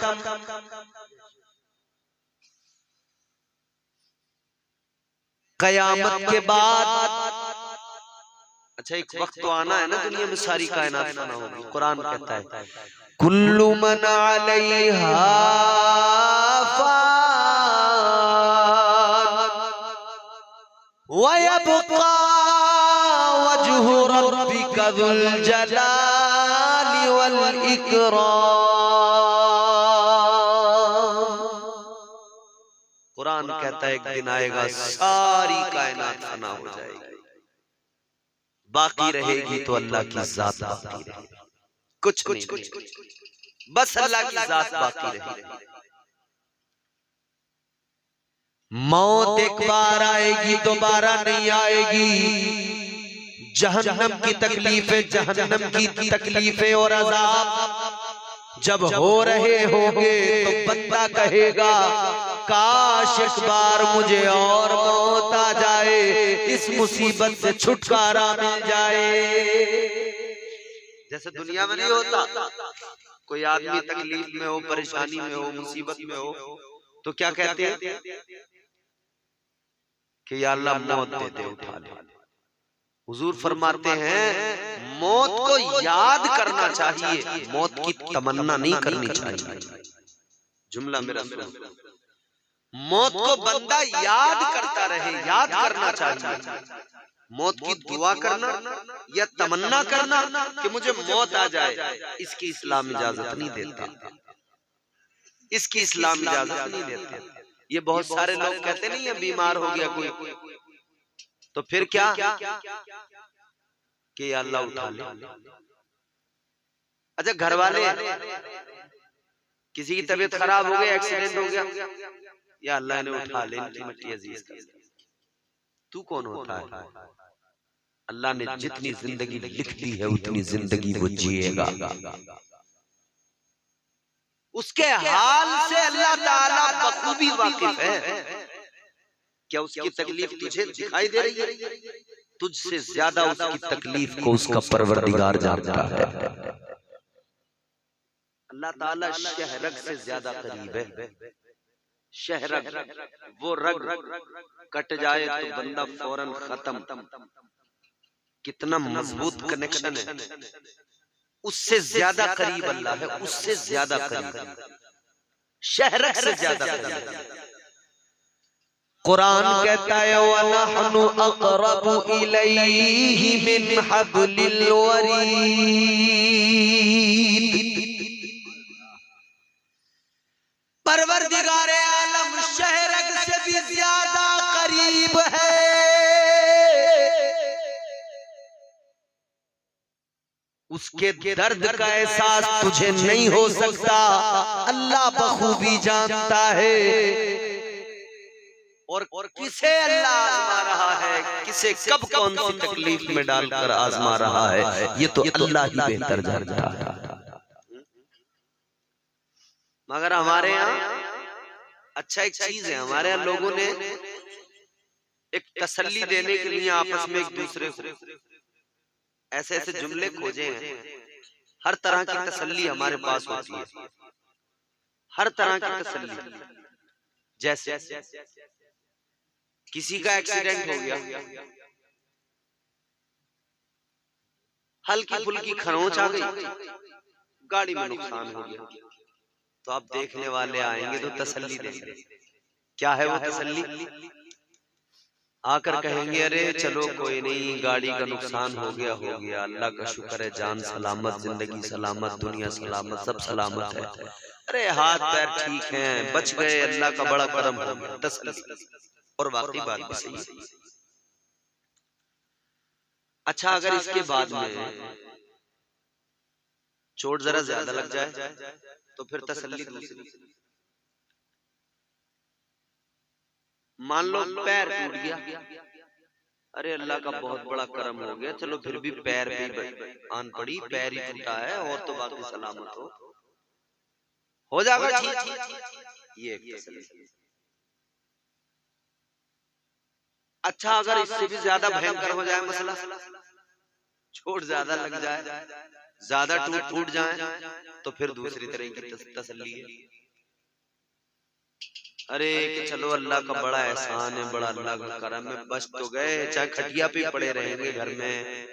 कयामत के बाद अच्छा एक वक्त तो आना है ना दुनिया में सारी कायनात फना होगी। कुरान कहता है कुल्लु मन अलैहा व यबका वजहु रब्बिका ज़ुल जलाली वल इकराम। कुरान कहता है एक दिन आएगा सारी कायनात फना हो जाएगी, बाकी रहेगी तो अल्लाह की जात बाकी रहेगी, कुछ नहीं, बस अल्लाह की जात बाकी रहेगी। मौत एक बार आएगी, दोबारा नहीं आएगी। जहन्नम की तकलीफें, जहन्नम की तकलीफें और अज़ाब जब हो रहे होंगे तो बंदा कहेगा काश एक बार मुझे और मौत आ जाए, इस मुसीबत से छुटकारा मिल जाए। जैसे दुनिया में नहीं होता, कोई आदमी तकलीफ में हो, परेशानी में हो, मुसीबत में हो, तो क्या कहते हैं कि या अल्लाह मौत दे दे, उठा ले। हुजूर फरमाते हैं मौत को याद करना चाहिए, मौत की तमन्ना नहीं करनी चाहिए। जुमला मेरा सुनो, मौत को बंदा याद करता रहे, याद करना चाहिए। मौत की दुआ करना या तमन्ना करना कि मुझे मौत आ जाए, इसकी इस्लाम इजाजत नहीं देता, इसकी इस्लाम इजाजत नहीं देते। ये बहुत सारे लोग कहते नहीं है बीमार हो गया कोई, तो फिर क्या कि अल्लाह उठा ले। अच्छा घर वाले, किसी की तबीयत खराब हो गई, एक्सीडेंट हो गया, या अल्लाह ने उठा ले, मिट्टी अजीज कर। तू कौन होता है? अल्लाह ने जितनी जिंदगी लिख दी है उतनी जिंदगी वो जिएगा। उसके हाल से अल्लाह ताला बखूबी वाकिफ है। क्या उसकी तकलीफ तुझे दिखाई दे रही है? तुझसे ज्यादा उसकी तकलीफ को उसका परवरदिगार जानता है। अल्लाह ताला शहरग से ज्यादा करीब है। शहरग, वो रग कट जाए तो बंदा फौरन खत्म। कितना मजबूत कनेक्शन है, उससे ज्यादा करीब अल्लाह है, उससे ज्यादा करीब, शहरग से ज्यादा करीब। कुरान कहता है वनहनु अक़रबु इलैहि मिन हब्लिल वरीद। परवरदिगारे आलम शहरग से भी ज्यादा करीब है। उसके दर्द का एहसास तुझे नहीं हो सकता, अल्लाह बखूबी जानता है। और किसे अल्लाह आजमा रहा है, किसे कब कौन सी तकलीफ में डालकर आजमा रहा है, ये तो अल्लाह ही बेहतर जानता है। मगर हमारे यहाँ अच्छा एक चीज है, हमारे यहाँ लोगों ने एक तसल्ली देने के लिए आपस में एक दूसरे को ऐसे ऐसे जुमले खोजे हैं। हर तरह की तसल्ली हमारे पास होती है, हर तरह की तसल्ली। जैसे किसी का एक्सीडेंट हो गया, हल्की फुल्की खरोंच आ गई, गाड़ी में नुकसान हो गया, तो आप देखने वाले आएंगे तो तसल्ली देंगे। क्या है वो तसल्ली? आकर कहेंगे अरे चलो कोई नहीं, गाड़ी का नुकसान हो गया, अल्लाह का शुक्र है, जान सलामत, जिंदगी सलामत, दुनिया सलामत, सब सलामत है। अरे हाथ पैर ठीक हैं, बच गए, अल्लाह का बड़ा करम हो गया, तसल्ली। और वाकई बात भी सही है। अच्छा, अगर इसके बाद में चोट जरा ज्यादा लग जाए तो फिर तसल्ली दूसरी। मान लो पैर टूट गया, अरे अल्लाह का बहुत बड़ा करम हो गया, चलो फिर भी पैर पे आन पड़ी, पैर ही टूटा है और तो बाकी सलामत हो जाएगा ठीक। ये एक तसल्ली। अच्छा, अगर इससे भी ज्यादा भयंकर हो जाए मसला, चोट ज्यादा लग जाए, ज्यादा टूट जाए, तो फिर दूसरी तरह की तसल्ली है। अरे कि चलो अल्लाह का बड़ा एहसान है, बड़ा अल्लाह का करम है, बच तो गए, चाहे खटिया पे पड़े रहेंगे घर में,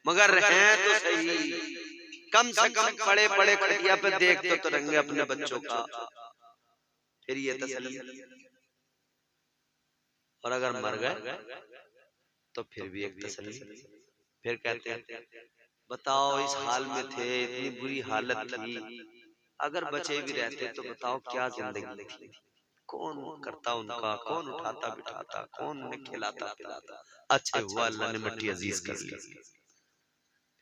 मगर हैं तो सही, कम से कम पड़े पड़े खटिया पे देख तो रहेंगे अपने बच्चों का। फिर ये तसल्ली। और अगर मर गए तो फिर भी एक तसल्ली। फिर कहते हैं बताओ इस हाल में थे, इतनी बुरी हालत थी, अगर बचे भी रहते तो बताओ क्या जिंदगी थी, कौन करता उनका, कौन उठाता बिठाता, कौन उन्हें खिलाता पिलाता। अच्छा हुआ अल्लाह ने मट्टी अजीज कर ली।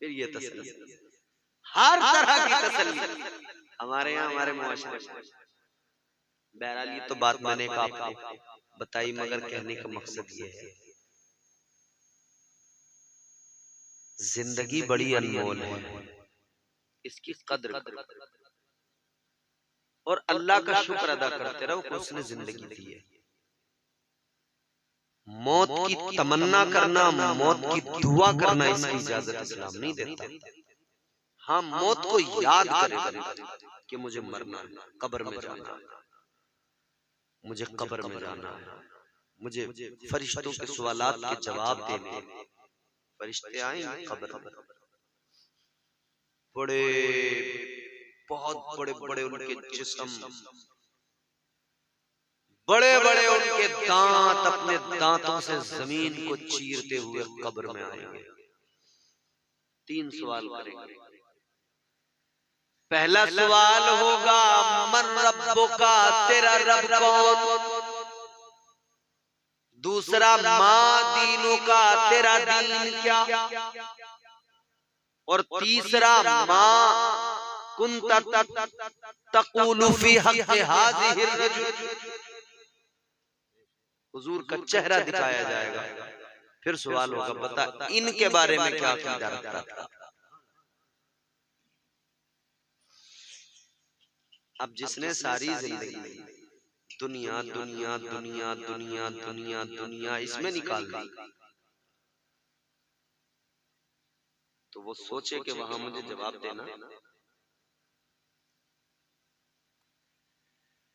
फिर ये तसल्ली, हर तरह की तसल्ली हमारे यहाँ, हमारे मुआशरे में। बहरहाल ये तो बात मैंने आपको बताई, मगर कहने का मकसद ये है, जिंदगी बड़ी अनमोल है, इसकी कद्र करो और अल्लाह का शुक्र अदा करते रहो कि उसने जिंदगी दी है। मौत की तमन्ना करना, मौत की दुआ करना, इसकी इजाजत इस्लाम नहीं देता। हाँ, मौत को याद करें कि मुझे मरना है, कब्र में जाना है, मुझे कब्र में जाना है, मुझे फरिश्तों के सवालात के जवाब देने, फरिश्ते आएंगे कब्र में, बड़े बहुत बड़े बड़े उनके जिस्म, बड़े बड़े उनके दांत अपने दांतों से जमीन को चीरते हुए कब्र में आएंगे। 3 सवाल करेंगे। पहला सवाल होगा मन रब्बुका, तेरा रब कौन? दूसरा माँ दीनों का, तेरा दीन क्या? और तीसरा माँ कुंत तक़ूलु फी हक़्क़ि हाज़िहि रजुल, हुजूर का चेहरा दिखाया जाएगा। फिर सवाल होगा बता इनके बारे में क्या अक़ीदा रखता था। अब जिसने सारी जिंदगी दुनिया दुनिया दुनिया दुनिया दुनिया दुनिया इसमें निकाल दी, तो वो सोचे कि वहां मुझे जवाब देना।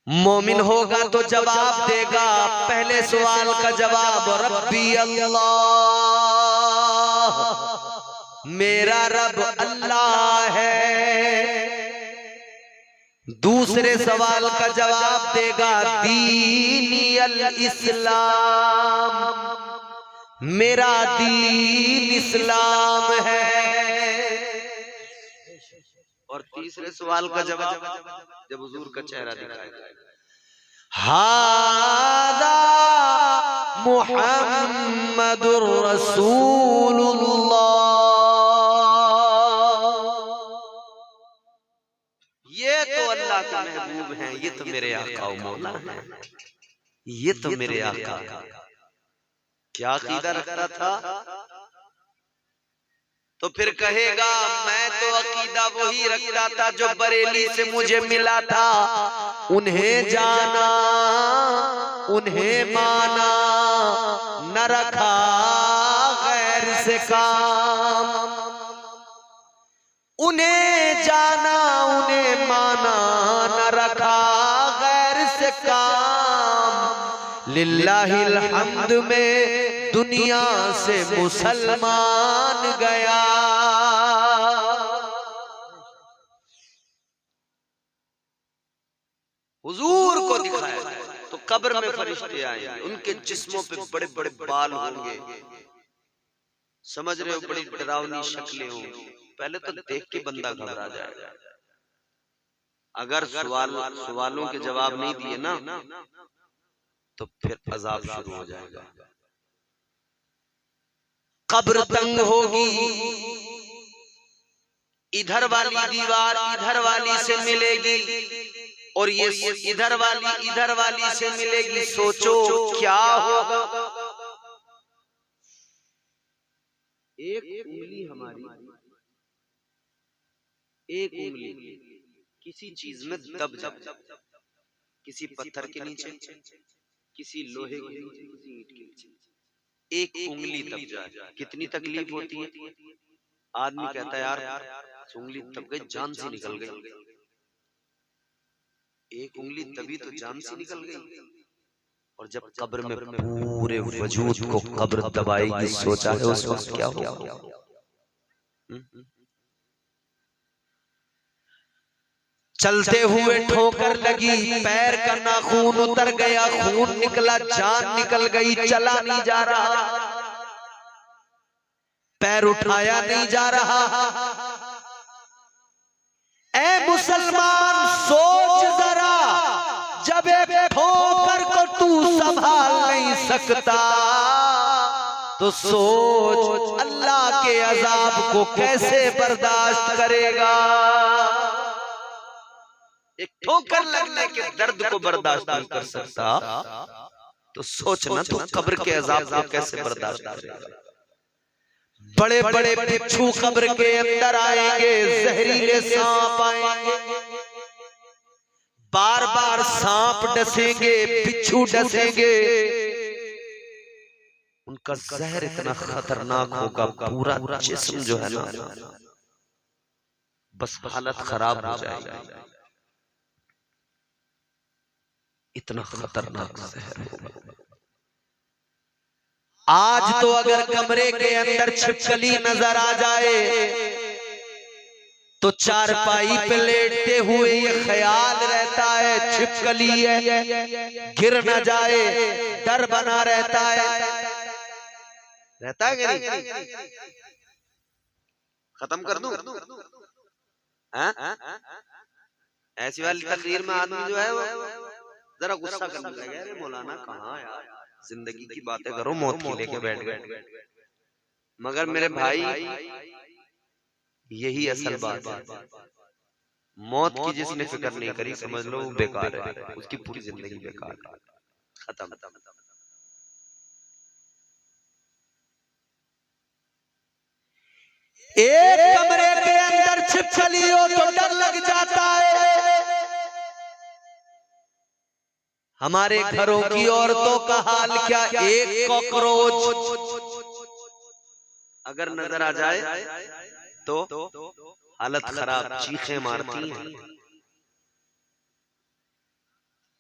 मोमिन होगा तो जवाब देगा। पहले सवाल का जवाब रब्बी अल्लाह, मेरा रब अल्लाह है। दूसरे सवाल का जवाब देगा दीनी अल इस्लाम, मेरा दीन इस्लाम है। और तीसरे सवाल का जवाब जब हुजूर का चेहरा दिखाएगा, हादा मुहम्मदुर रसूलुल्लाह, ये तो अल्लाह के महबूब हैं, ये तो मेरे आका मौला हैं, ये तो मेरे आका। क्या अकीदा रखता था? तो फिर कहेगा मैं तो अकीदा वही रखता था जो बरेली से मुझे मिला था। उन्हें जाना, उन्हें माना, न रखा गैर से काम। उन्हें जाना, उन्हें माना, न रखा गैर से काम। लिल्लाहिल हम्द में दुनिया से मुसलमान गया। हुजूर को दिखाया तो कब्र में फरिश्ते आएंगे, उनके जिस्मों पे बड़े बड़े बाल होंगे, समझ रहे हो, बड़ी डरावनी शक्लें होंगी। पहले तो देख के बंदा घबरा जाएगा। अगर सवालों के जवाब नहीं दिए ना तो फिर अजाब शुरू हो जाएगा। कब्र तंग होगी, इधर वाली दीवार इधर वाली से मिलेगी और ये इधर वाली से मिलेगी। सोचो क्या होगा। एक उंगली हमारी, एक उंगली किसी चीज में दब जाए, किसी पत्थर के नीचे, किसी लोहे के नीचे, किसी ईंट के नीचे, एक उंगली दब जाए, कितनी तकलीफ होती है। आदमी कहता है यार उंगली दब गई, जान से निकल गई। एक उंगली दबी तो जान से निकल गई। और जब कब्र में पूरे वजूद को कब्र दबाएगी, सोचा है उस वक्त क्या होगा। चलते हुए ठोकर लगी, पैर का नाखून उतर गया, खून निकला, जान निकल गई, चला नहीं जा रहा, पैर उठाया नहीं जा रहा। ऐ मुसलमान सोच जरा, जब एक ठोकर को तू संभाल नहीं सकता तो सोच अल्लाह के अजाब को कैसे बर्दाश्त करेगा। एक ठोकर लगने के दर्द को बर्दाश्त नहीं कर सकता तो सोचना तो कब्र के अजाब को कैसे बर्दाश्त करेगा। बड़े बड़े बिच्छू कब्र के अंदर आएंगे, जहरीले सांप आएंगे, बार बार सांप डसेंगे, बिच्छू डसेंगे। उनका जहर इतना खतरनाक होगा, पूरा जिस्म जो है ना बस हालत खराब हो जाएगी। इतना खतरनाक जहर होगा। आज तो अगर कमरे के अंदर छिपकली नजर आ जाए तो चारपाई पे लेटते हुए ये ख्याल रहता है छिपकली है, गिर न जाए, डर बना रहता है कि नहीं। खत्म कर दूं? ऐसी वाली तकरीर में आदमी जो है वो जरा गुस्सा करने लगे, अरे मौलाना कहाँ यार, जिंदगी की बातें करो, मौत की लेके बैठ गए। मगर मेरे भाई यही असल बात है। मौत की जिसने फिक्र नहीं करी समझ लो वो बेकार है, उसकी पूरी जिंदगी बेकार है, खत्म। एक कमरे के अंदर छिपकली हो तो डर लग जाता है। हमारे घरों की औरतों का हाल क्या, एक कॉकरोच अगर नजर आ जाए तो हालत खराब, चीखें मारती हैं।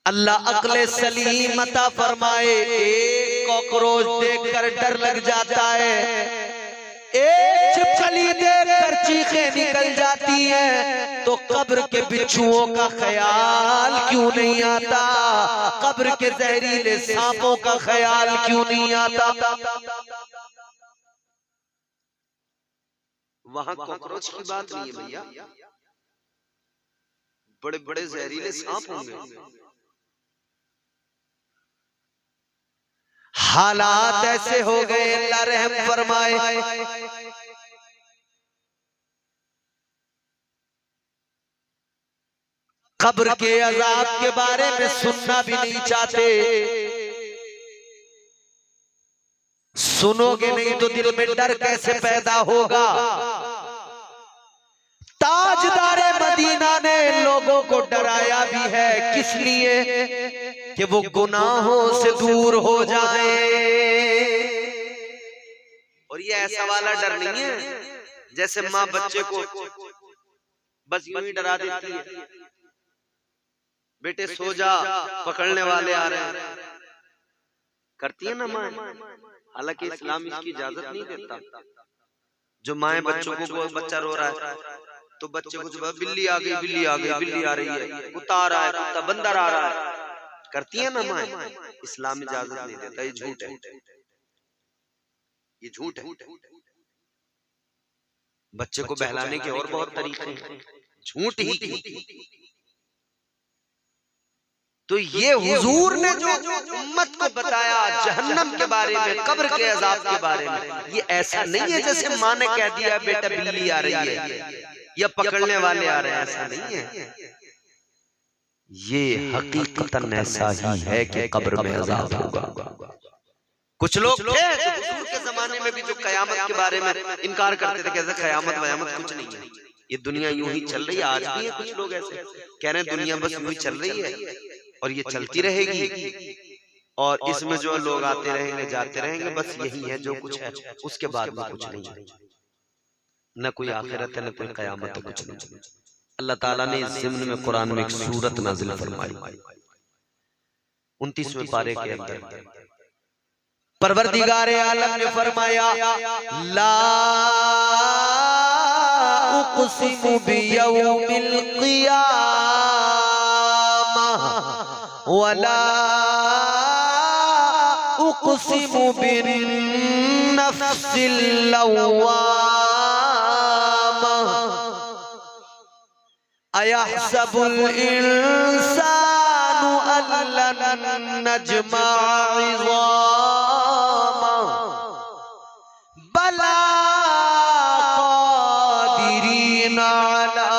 अल्लाह अक्ले सलीम अता फरमाए। एक कॉकरोच देखकर डर लग जाता है, एक छिपकली देखकर चीखें निकल जाती हैं, तो कब्र के बिच्छुओं का ख्याल क्यों नहीं आता, कब्र के जहरीले सांपों का ख्याल क्यों नहीं आता। वहां कॉकरोच की बात नहीं है भैया, बड़े बड़े जहरीले सांप होंगे। हालात ऐसे हो गए, अल्लाह रहम फरमाए। कब्र के अजाब के बारे में सुनना भी नहीं चाहते। सुनोगे नहीं तो दिल में डर कैसे पैदा होगा। ताजदारे मदीना ने लोगों को डराया भी है, किस लिए? कि वो गुनाहों से दूर हो जाए। और ये ऐसा वाला डर नहीं है जैसे माँ बच्चे को बस यूं ही डरा देती है, बेटे सो जा, पकड़ने वाले आ रहे हैं, करती है ना माँ। हालांकि इस्लाम इसकी इजाजत नहीं देता। जो माए बच्चों को, बच्चा रो रहा है तो बच्चे को जो बिल्ली आ गई, बिल्ली आ गई, बिल्ली आ रही है, कुत्ता आ रहा है, कुत्ता बंदर आ रहा है, करती है ना माए। इस्लाम इजाजत नहीं देता। ये झूठ है, ये झूठ है। बच्चे को बहलाने के और बहुत तरीके हैं, झूठ ही। तो ये हुजूर ने जो उम्मत को बताया जहन्नम के बारे में, कब्र के अजाब के बारे में, ये ऐसा नहीं है जैसे माँ ने कह दिया बेटा बिल्ली आ रही है या पकड़ने वाले आ रहे हैं, ऐसा नहीं है। ये हकीकतन ऐसा ही है कि कब्र में अजाब होगा। कुछ लोग थे हुजूर के जमाने में भी जो कयामत के बारे में इनकार करते थे, कहते कयामत वयामत कुछ नहीं है, ये दुनिया यूं ही चल रही है। आज भी है कुछ लोग ऐसे कह रहे हैं दुनिया बस यूं ही चल रही है और ये चलती रहेगी और इसमें जो लोग आते रहेंगे जाते रहेंगे, बस यही है जो कुछ है, उसके बाद में कुछ नहीं है, न कोई आखिरत है न कोई कयामत है, कुछ नहीं। अल्लाह ताला ने इस ज़िम्न में कुरान में एक सूरत नाज़िल फरमाई 29वें पारे के अंदर। परवरदिगार आलम ने फरमाया ला उक़सिमु बियौमिल क़ियामह वला उक़सिमु बिन्नफ्सिल लव्वामह अयहसबुल इंसानु अल्लन नजमा इज़ामह बला क़ादिरीन अला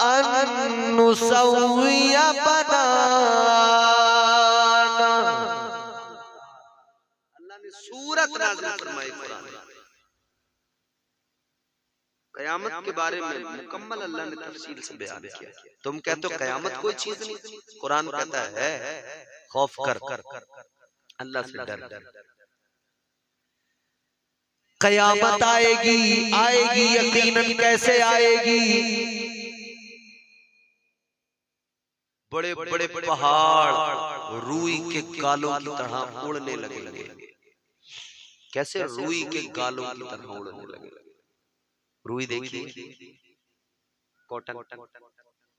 अन नुसव्विय बनाना। अल्लाह ने सूरत नाज़िल फरमाई कुरान में। कयामत के बारे में मुकम्मल अल्लाह ने तफसील से बयान किया। तुम कहते हो कयामत कोई चीज नहीं, कुरान कहता है खौफ कर, अल्लाह से डर। कयामत आएगी, आएगी यकीनन। कैसे आएगी? बड़े बड़े पहाड़ रूई के गालों की तरह उड़ने लगेंगे। कैसे? रूई के गालों की तरह उड़ने लगेंगे। रूई देखिए, कॉटन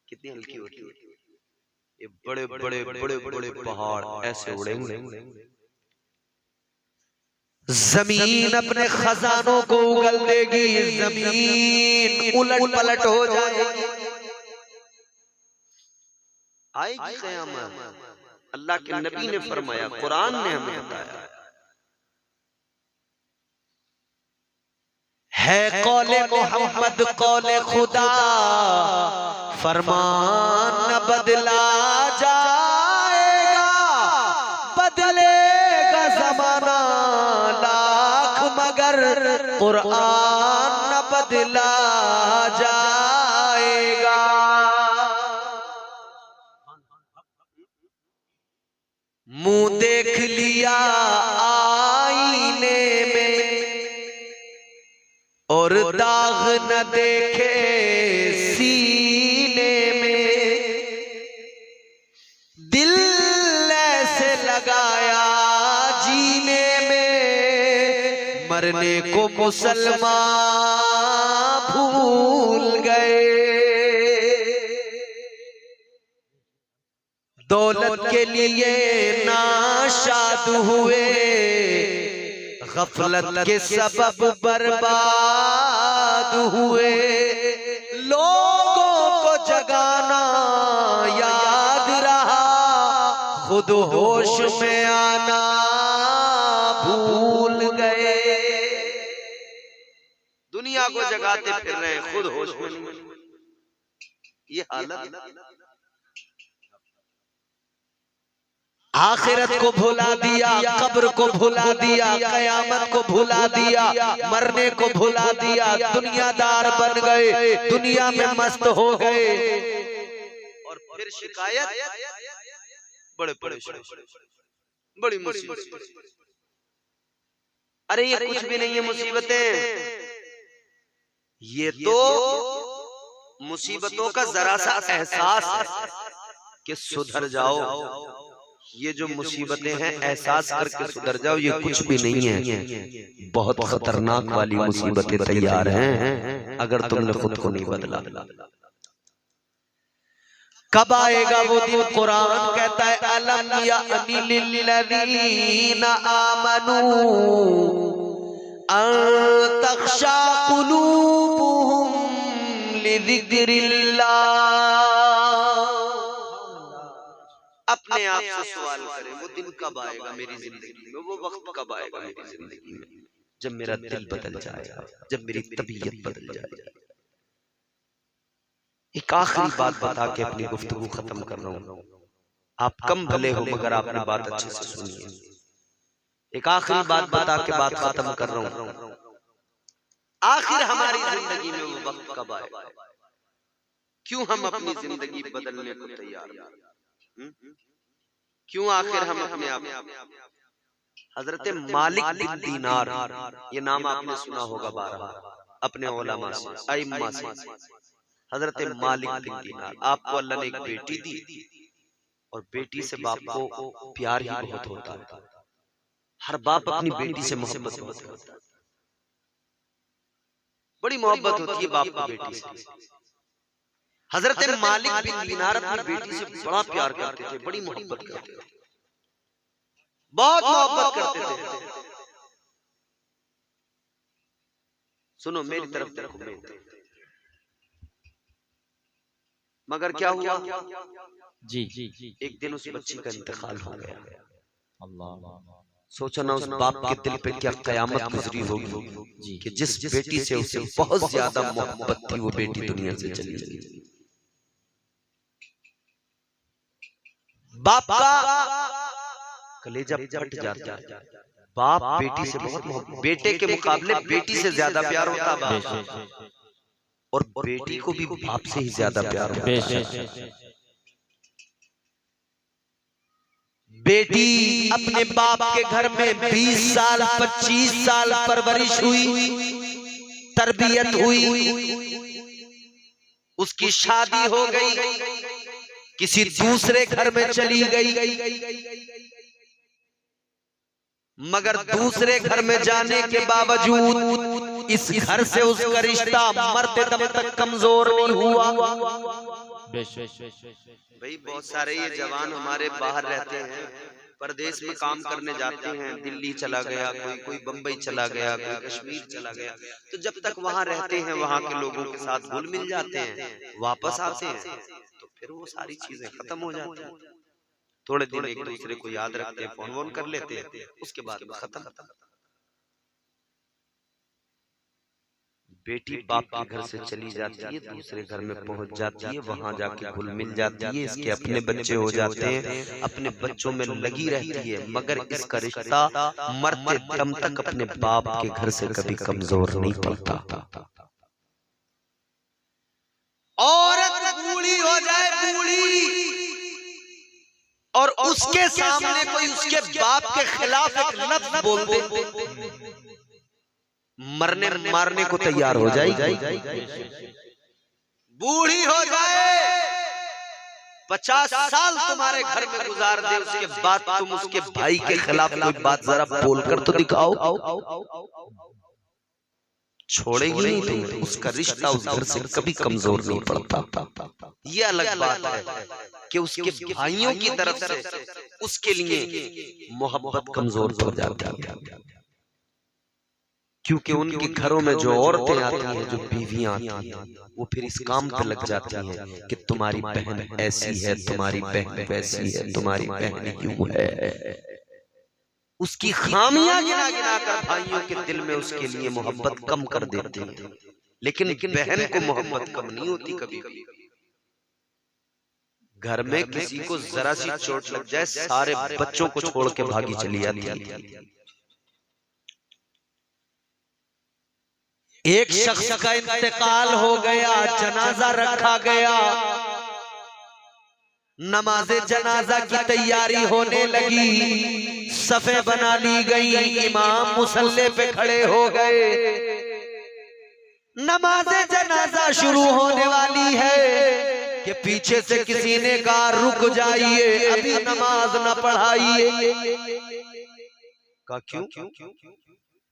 कितनी हल्की होती है। ये बड़े बड़े बड़े बड़े पहाड़ ऐसे उड़ेंगे। जमीन अपने खजानों को उगल देगी, जमीन उलट पलट हो जाएगी। आएगी क़यामत। अल्लाह के नबी ने फरमाया, कुरान ने हमें बताया है कौले मोहम्मद कौले खुदा, फरमान न बदला जाएगा, बदलेगा जमाना लाख मगर कुरान न बदला जाएगा। मुंह देख लिया आईने में और दाग न देखे सीने में, दिल ऐसे लगाया जीने में, मरने को मुसलमान भूल गए। दौलत के लिए नाशाद हुए, गफलत के सबब बर्बाद हुए। लोगों को जगाना याद रहा, खुद होश में आना भूल गए। दुनिया को जगाते फिर रहे हैं, खुद होश में नहीं। ये हालत, आखिरत को भुला दिया, कब्र को भुला दिया, कयामत को भुला दिया, मरने को भुला दिया, दुनियादार बन गए, दुनिया में मस्त हो गए। और फिर शिकायत, बड़े परेशान, बड़ी मुसीबत। अरे ये कुछ भी नहीं है मुसीबतें, ये तो मुसीबतों का जरा सा एहसास है कि सुधर जाओ। ये जो मुसीबतें हैं एहसास करके सुधर जाओ, ये कुछ भी नहीं है। बहुत खतरनाक वाली मुसीबतें तैयार हैं अगर तुमने खुद को नहीं बदला। कब आएगा वो दिन? कुरान कहता है अलम यानी लिल्लज़ीना आमनू अन तख़शा क़ुलूबुहुम लिज़िक्रिल्लाह। अपने आप से सवाल करें, वो दिन कब आएगा मेरी जिंदगी में, वो वक्त कब आएगा मेरी जिंदगी में जब मेरा दिल बदल जाएगा, जब मेरी तबीयत बदल जाएगी। एक आखिरी बात बता के अपनी गुफ्तगू खत्म कर रहा हूं। आप कम भले हो मगर आपने बात अच्छे से सुनिए। एक आखिरी बात बता के बात खत्म कर रहा हूं। आखिर हमारी जिंदगी में वो वक्त कब आएगा? क्यों हम अपनी जिंदगी बदलने को तैयार हैं? क्यों आखिर हम अपने आप? हजरत मालिक बिन दीनार, ये नाम आपने सुना होगा बारहा अपने उलमा से, अइम्मा से। हजरत मालिक बिन दीनार, आपको अल्लाह ने एक बेटी दी और बेटी से बाप को प्यार ही बहुत होता है। हर बाप अपनी बेटी से मोहब्बत करता है, बड़ी मोहब्बत होती है बाप को बेटी से। हजरत मालिक बिन दीनार अपनी बेटी से बड़ा प्यार करते थे, बड़ी मोहब्बत करते थे, बहुत मोहब्बत करते थे। सुनो मेरी तरफ देखो, मगर क्या हुआ? जी जी, एक दिन उस बच्ची का इंतकाल हो गया। अल्लाह, सोचो ना उस बाप के दिल पे क्या कयामत गुजरी होगी कि जिस बेटी से उसे बहुत ज्यादा मोहब्बत थी वो बेटी दुनिया से चली गई। बाप का कलेजा फट जाता है। बाप बेटी से बहुत मोहब्बत, बेटे के मुकाबले बेटी से ज्यादा प्यार होता है बाप, और बेटी को भी बाप से ही ज्यादा प्यार होता है। बेटी अपने बाप के घर में 20 साल 25 साल परवरिश हुई, तरबियत हुई, उसकी शादी हो गई, किसी दूसरे घर में चली गई, मगर दूसरे घर में जाने के बावजूद इस घर से उसका रिश्ता मरते दम तक कमजोर नहीं हुआ। भाई बहुत सारे ये जवान हमारे बाहर रहते हैं, परदेश में काम करने जाते हैं, दिल्ली चला गया कोई बंबई चला गया, कोई कश्मीर चला गया, तो जब तक वहां रहते हैं वहां के लोगों के साथ घुल मिल जाते हैं, वापस आते हैं तो फिर वो सारी चीजें खत्म हो जाती हैं। थोड़े दिन एक दूसरे को याद रखते हैं, फोन वोन कर लेते हैं, उसके बाद खत्म। बेटी बाप के घर से चली जाती है, दूसरे घर में पहुंच जाती है, वहां जाके घुल मिल जाती है, इसके अपने बच्चे हो जाते हैं, अपने बच्चों में लगी रहती है, मगर इसका रिश्ता मरते दम तक अपने बाप के घर से कभी कमजोर नहीं पड़ता। औरत बूढ़ी हो जाए, बूढ़ी, और उसके सामने कोई उसके बाप के खिलाफ एक लफ्ज बोल दे, मरने मारने को तैयार हो जाएगी। बूढ़ी हो जाए, 50 साल तुम्हारे घर में गुजार दे, उसके बाद तुम उसके भाई के खिलाफ कोई बात जरा बोलकर तो दिखाओ, छोड़ेगी नहीं तुम, उसका रिश्ता उस घर से कभी कमजोर नहीं पड़ता। ये अलग बात है कि उसके भाइयों की तरफ से उसके लिए मोहब्बत कमजोर पड़ जाती है, क्योंकि उनके घरों में जो औरतें आती हैं, जो बीवियां आती हैं, वो फिर इस काम पे लग जाती हैं कि तुम्हारी बहन ऐसी है, तुम्हारी बहन वैसी है, तुम्हारी बहन यूं है। उसकी खामियां गिना गिना कर भाइयों के दिल में उसके लिए मोहब्बत कम कर देते हैं, लेकिन बहन को मोहब्बत कम नहीं होती कभी कभी। घर में किसी को जरा सी चोट लग जाए, सारे बच्चों को छोड़ के भागी चली जाती है। एक शख्स का इंतकाल हो गया, जनाजा रखा गया, नमाज़े जनाजा की तैयारी होने लगी, सफ़े बना ली गई, इमाम मुसल्ले पे खड़े हो गए, नमाज़े जनाजा शुरू होने वाली है कि पीछे से किसी ने कहा रुक जाइए, अभी नमाज न पढ़ाइए। का क्यों?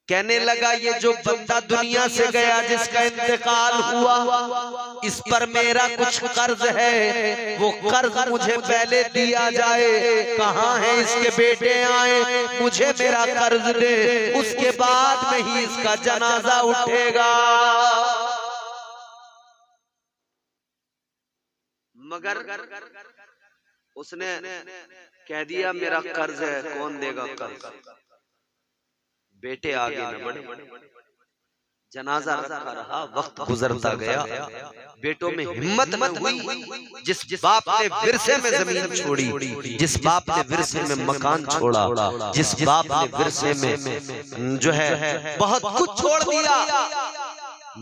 कहने लगा ये जो बंदा दुनिया से गया, जिसका इंतकाल हुआ, इस पर मेरा कुछ कर्ज है, वो कर्ज मुझे पहले दिया जाए। कहाँ है इसके बेटे आए, मुझे मेरा कर्ज दे, उसके बाद में ही इसका जनाजा उठेगा। मगर उसने कह दिया मेरा कर्ज है, कौन देगा कर्ज? बेटे आगे न बढ़े, जनाजा रखा रहा, वक्त गुजरता गया, बेटों में हिम्मत न हुई। जिस बाप ने विरसे में जमीन छोड़ी, जिस बाप ने विरसे में मकान छोड़ा, जिस बाप ने विरसे में जो है बहुत कुछ छोड़ दिया,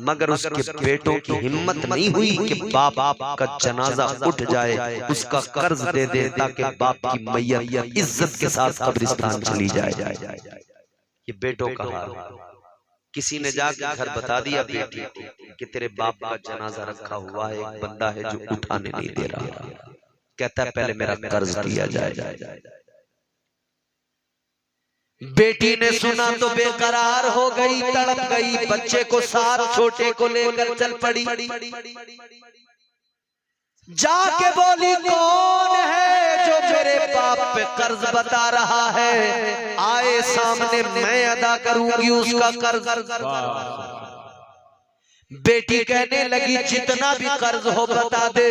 मगर उसके बेटों की हिम्मत नहीं हुई कि बाप का जनाजा उठ जाए, उसका कर्ज दे दे, ताकि बाप की मैयत इज्जत के साथ कब्रिस्तान चली जाए। ये बेटों का हाल। किसी ने जाकर घर बता दिया बेटी को कि तेरे बाप का जनाजा रखा हुआ है, एक बंदा है जो उठाने नहीं दे रहा, कहता है पहले मेरा कर्ज दिया जाए। बेटी ने सुना तो बेकरार हो गई, तड़प गई, बच्चे को साथ छोटे को लेकर चल पड़ी, जाके बोली कौन है जो मेरे बाप पे कर्ज बता रहा है, आए सामने, मैं अदा करूंगी उसका कर्ज। बेटी कहने लगी जितना भी कर्ज हो बता दे,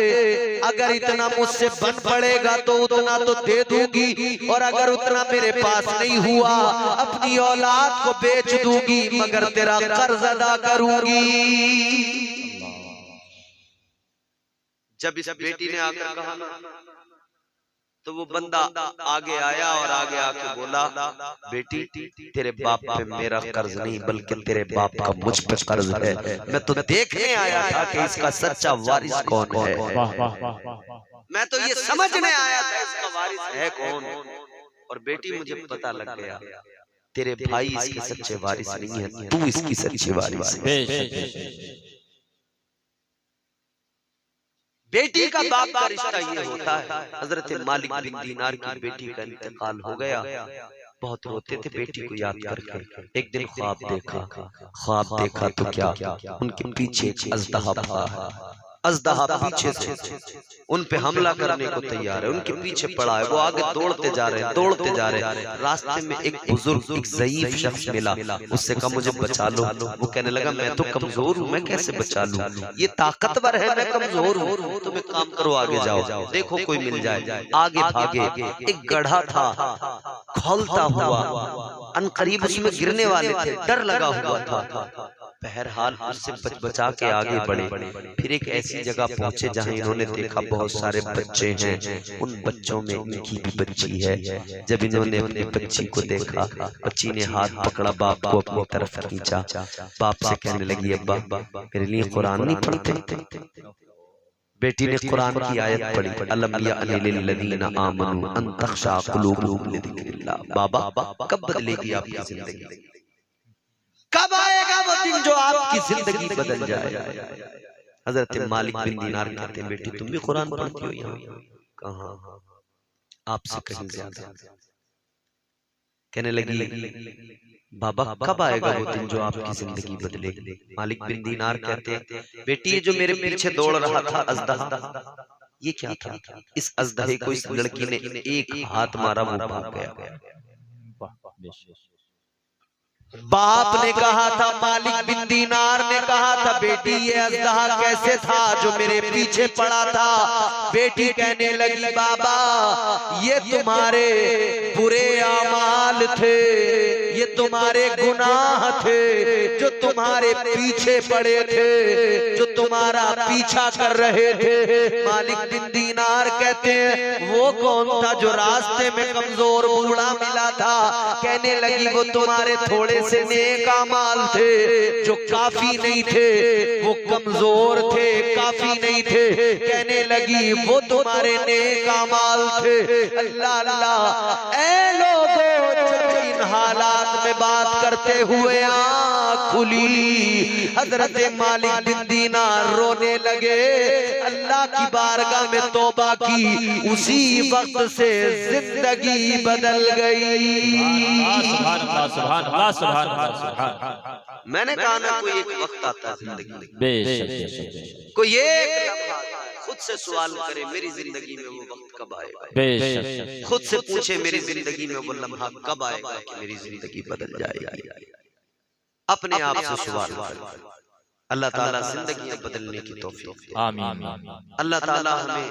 अगर इतना मुझसे बन पड़ेगा तो उतना तो दे दूंगी, और अगर उतना मेरे पास नहीं हुआ अपनी औलाद को बेच दूंगी, मगर तेरा कर्ज अदा करूंगी। जब इस बेटी ने आकर कहा तो वो बंदा आगे आया और आगे आके बोला बेटी तेरे बाप पे मेरा कर्ज नहीं, बल्कि तेरे बाप का मुझ पे कर्ज है, मैं तो देखने आया था कि इसका सच्चा वारिस कौन है, मैं तो ये समझने आया था इसका वारिस है कौन। और बेटी मुझे पता लग गया तेरे भाई इसके सच्चे वारिस नहीं है, तू इसकी सच्ची वारिस है। बेटी का बाप का रिश्ता ये होता है। हजरत मालिक बिन दीनार की बेटी का इंतकाल हो गया, बहुत रोते थे बेटी को याद करके। एक दिन ख्वाब देखा तो क्या, उनके पीछे अजदहा था, अजदहा पीछे से उन पे हमला करने को तैयार है, उनके पीछे पड़ा है, वो आगे दौड़ते जा रहे हैं। रास्ते में एक बुजुर्ग, एक ज़ईफ शख्स मिला, उससे कहा मुझे बचा लो। वो कहने लगा मैं तो कमजोर हूँ, मैं कैसे बचा लूं, ये ताकतवर है, मैं कमजोर हूँ, तुम एक काम करो आगे जाओ, देखो कोई मिल जाए। आगे भागे, एक गड्ढा था खोलता हुआ, अनकरीब उसमें गिरने वाले थे, डर लगा हुआ था, बहरहाल उससे बचा के आगे बढ़े। फिर एक ऐसी जगह पहुंचे जहां इन्होंने देखा बहुत सारे बच्चे हैं, उन बच्चों में इनकी भी बच्ची है। जब इन्होंने अपनी बच्ची को देखा, बच्ची ने हाथ पकड़ा, बाप को अपनी तरफ खींचा, बाप से कहने लगी अब्बा मेरे लिए कुरान नहीं पढ़ते? बेटी ने कुरान की आयत पढ़ी, अलम यअनि लिल्लज़ीना आमनू अन तख़शा क़ुलूबुहुम लिज़िक्रिल्लाह। बाबा कब बदलेगी आपकी जिंदगी, कब आएगा वो दिन जो आपकी जिंदगी बदल जाए? हजरत मालिक बिन दीनार कहते हैं बेटी तुम भी कुरान पढ़ती हो यहाँ? कहाँ, आपसे कहीं ज्यादा। कहने लगी बाबा कब आएगा वो दिन जो आपकी जिंदगी बदले? मालिक बिन दीनार कहते हैं बेटी जो मेरे पीछे दौड़ रहा था अजदहा, ये क्या था? इस अजदहे को इस लड़की ने एक हाथ मारा, वो भाग गया। बाप ने कहा था, मालिक बिन दीनार ने कहा था, बेटी ये अजदहा कैसे था जो मेरे पीछे पड़ा था। बेटी कहने लगी, बाबा ये तुम्हारे बुरे आमाल थे, ये तुम्हारे गुनाह थे जो तुम्हारे पीछे पड़े थे, जो तुम्हारा पीछा कर रहे थे। मालिक बिन दीनार कहते हैं, वो कौन था जो रास्ते में कमजोर बूढ़ा मिला था। कहने लगी, वो तुम्हारे थोड़े से नेक अमाल थे जो काफी नहीं थे, वो कमजोर थे, काफी नहीं थे। कहने लगी, वो तुम्हारे नेक अमाल थे। अल्लाह अल्लाह, ऐ लोगों जब इन हालात में बात करते हुए आँख खुली, हजरत मालिक बिन दीनार रोने लगे। अल्लाह की बारगाह में तौबा की, उसी वक्त से जिंदगी बदल गई। मैंने कहा ना, कोई एक वक्त आता है जिंदगी में, कोई एक लम्हा खुद से सवाल करे, मेरी जिंदगी में वो वक्त कब आएगा। खुद से पूछे, मेरी जिंदगी में वो लम्हा कब आएगा कि मेरी जिंदगी बदल जाएगी। अपने आप से सवाल करे। अल्लाह ताला जिंदगियां बदलने की तौफीक, आमीन। अल्लाह ताला हमें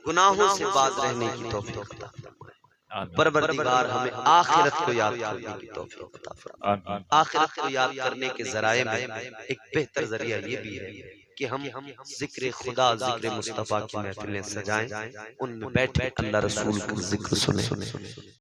गुनाहों से बाज रहने की तौफीक अता फरमाए। परवरदिगार हमें आखिरत को याद करने की तौफीक अता फरमाए। आखिरत को याद करने के जराए में एक बेहतर जरिया ये भी है कि हम जिक्र खुदा, जिक्र मुस्तफा की महफिलें सजाएं, उनमें बैठे अल्लाह रसूल का जिक्र सुने।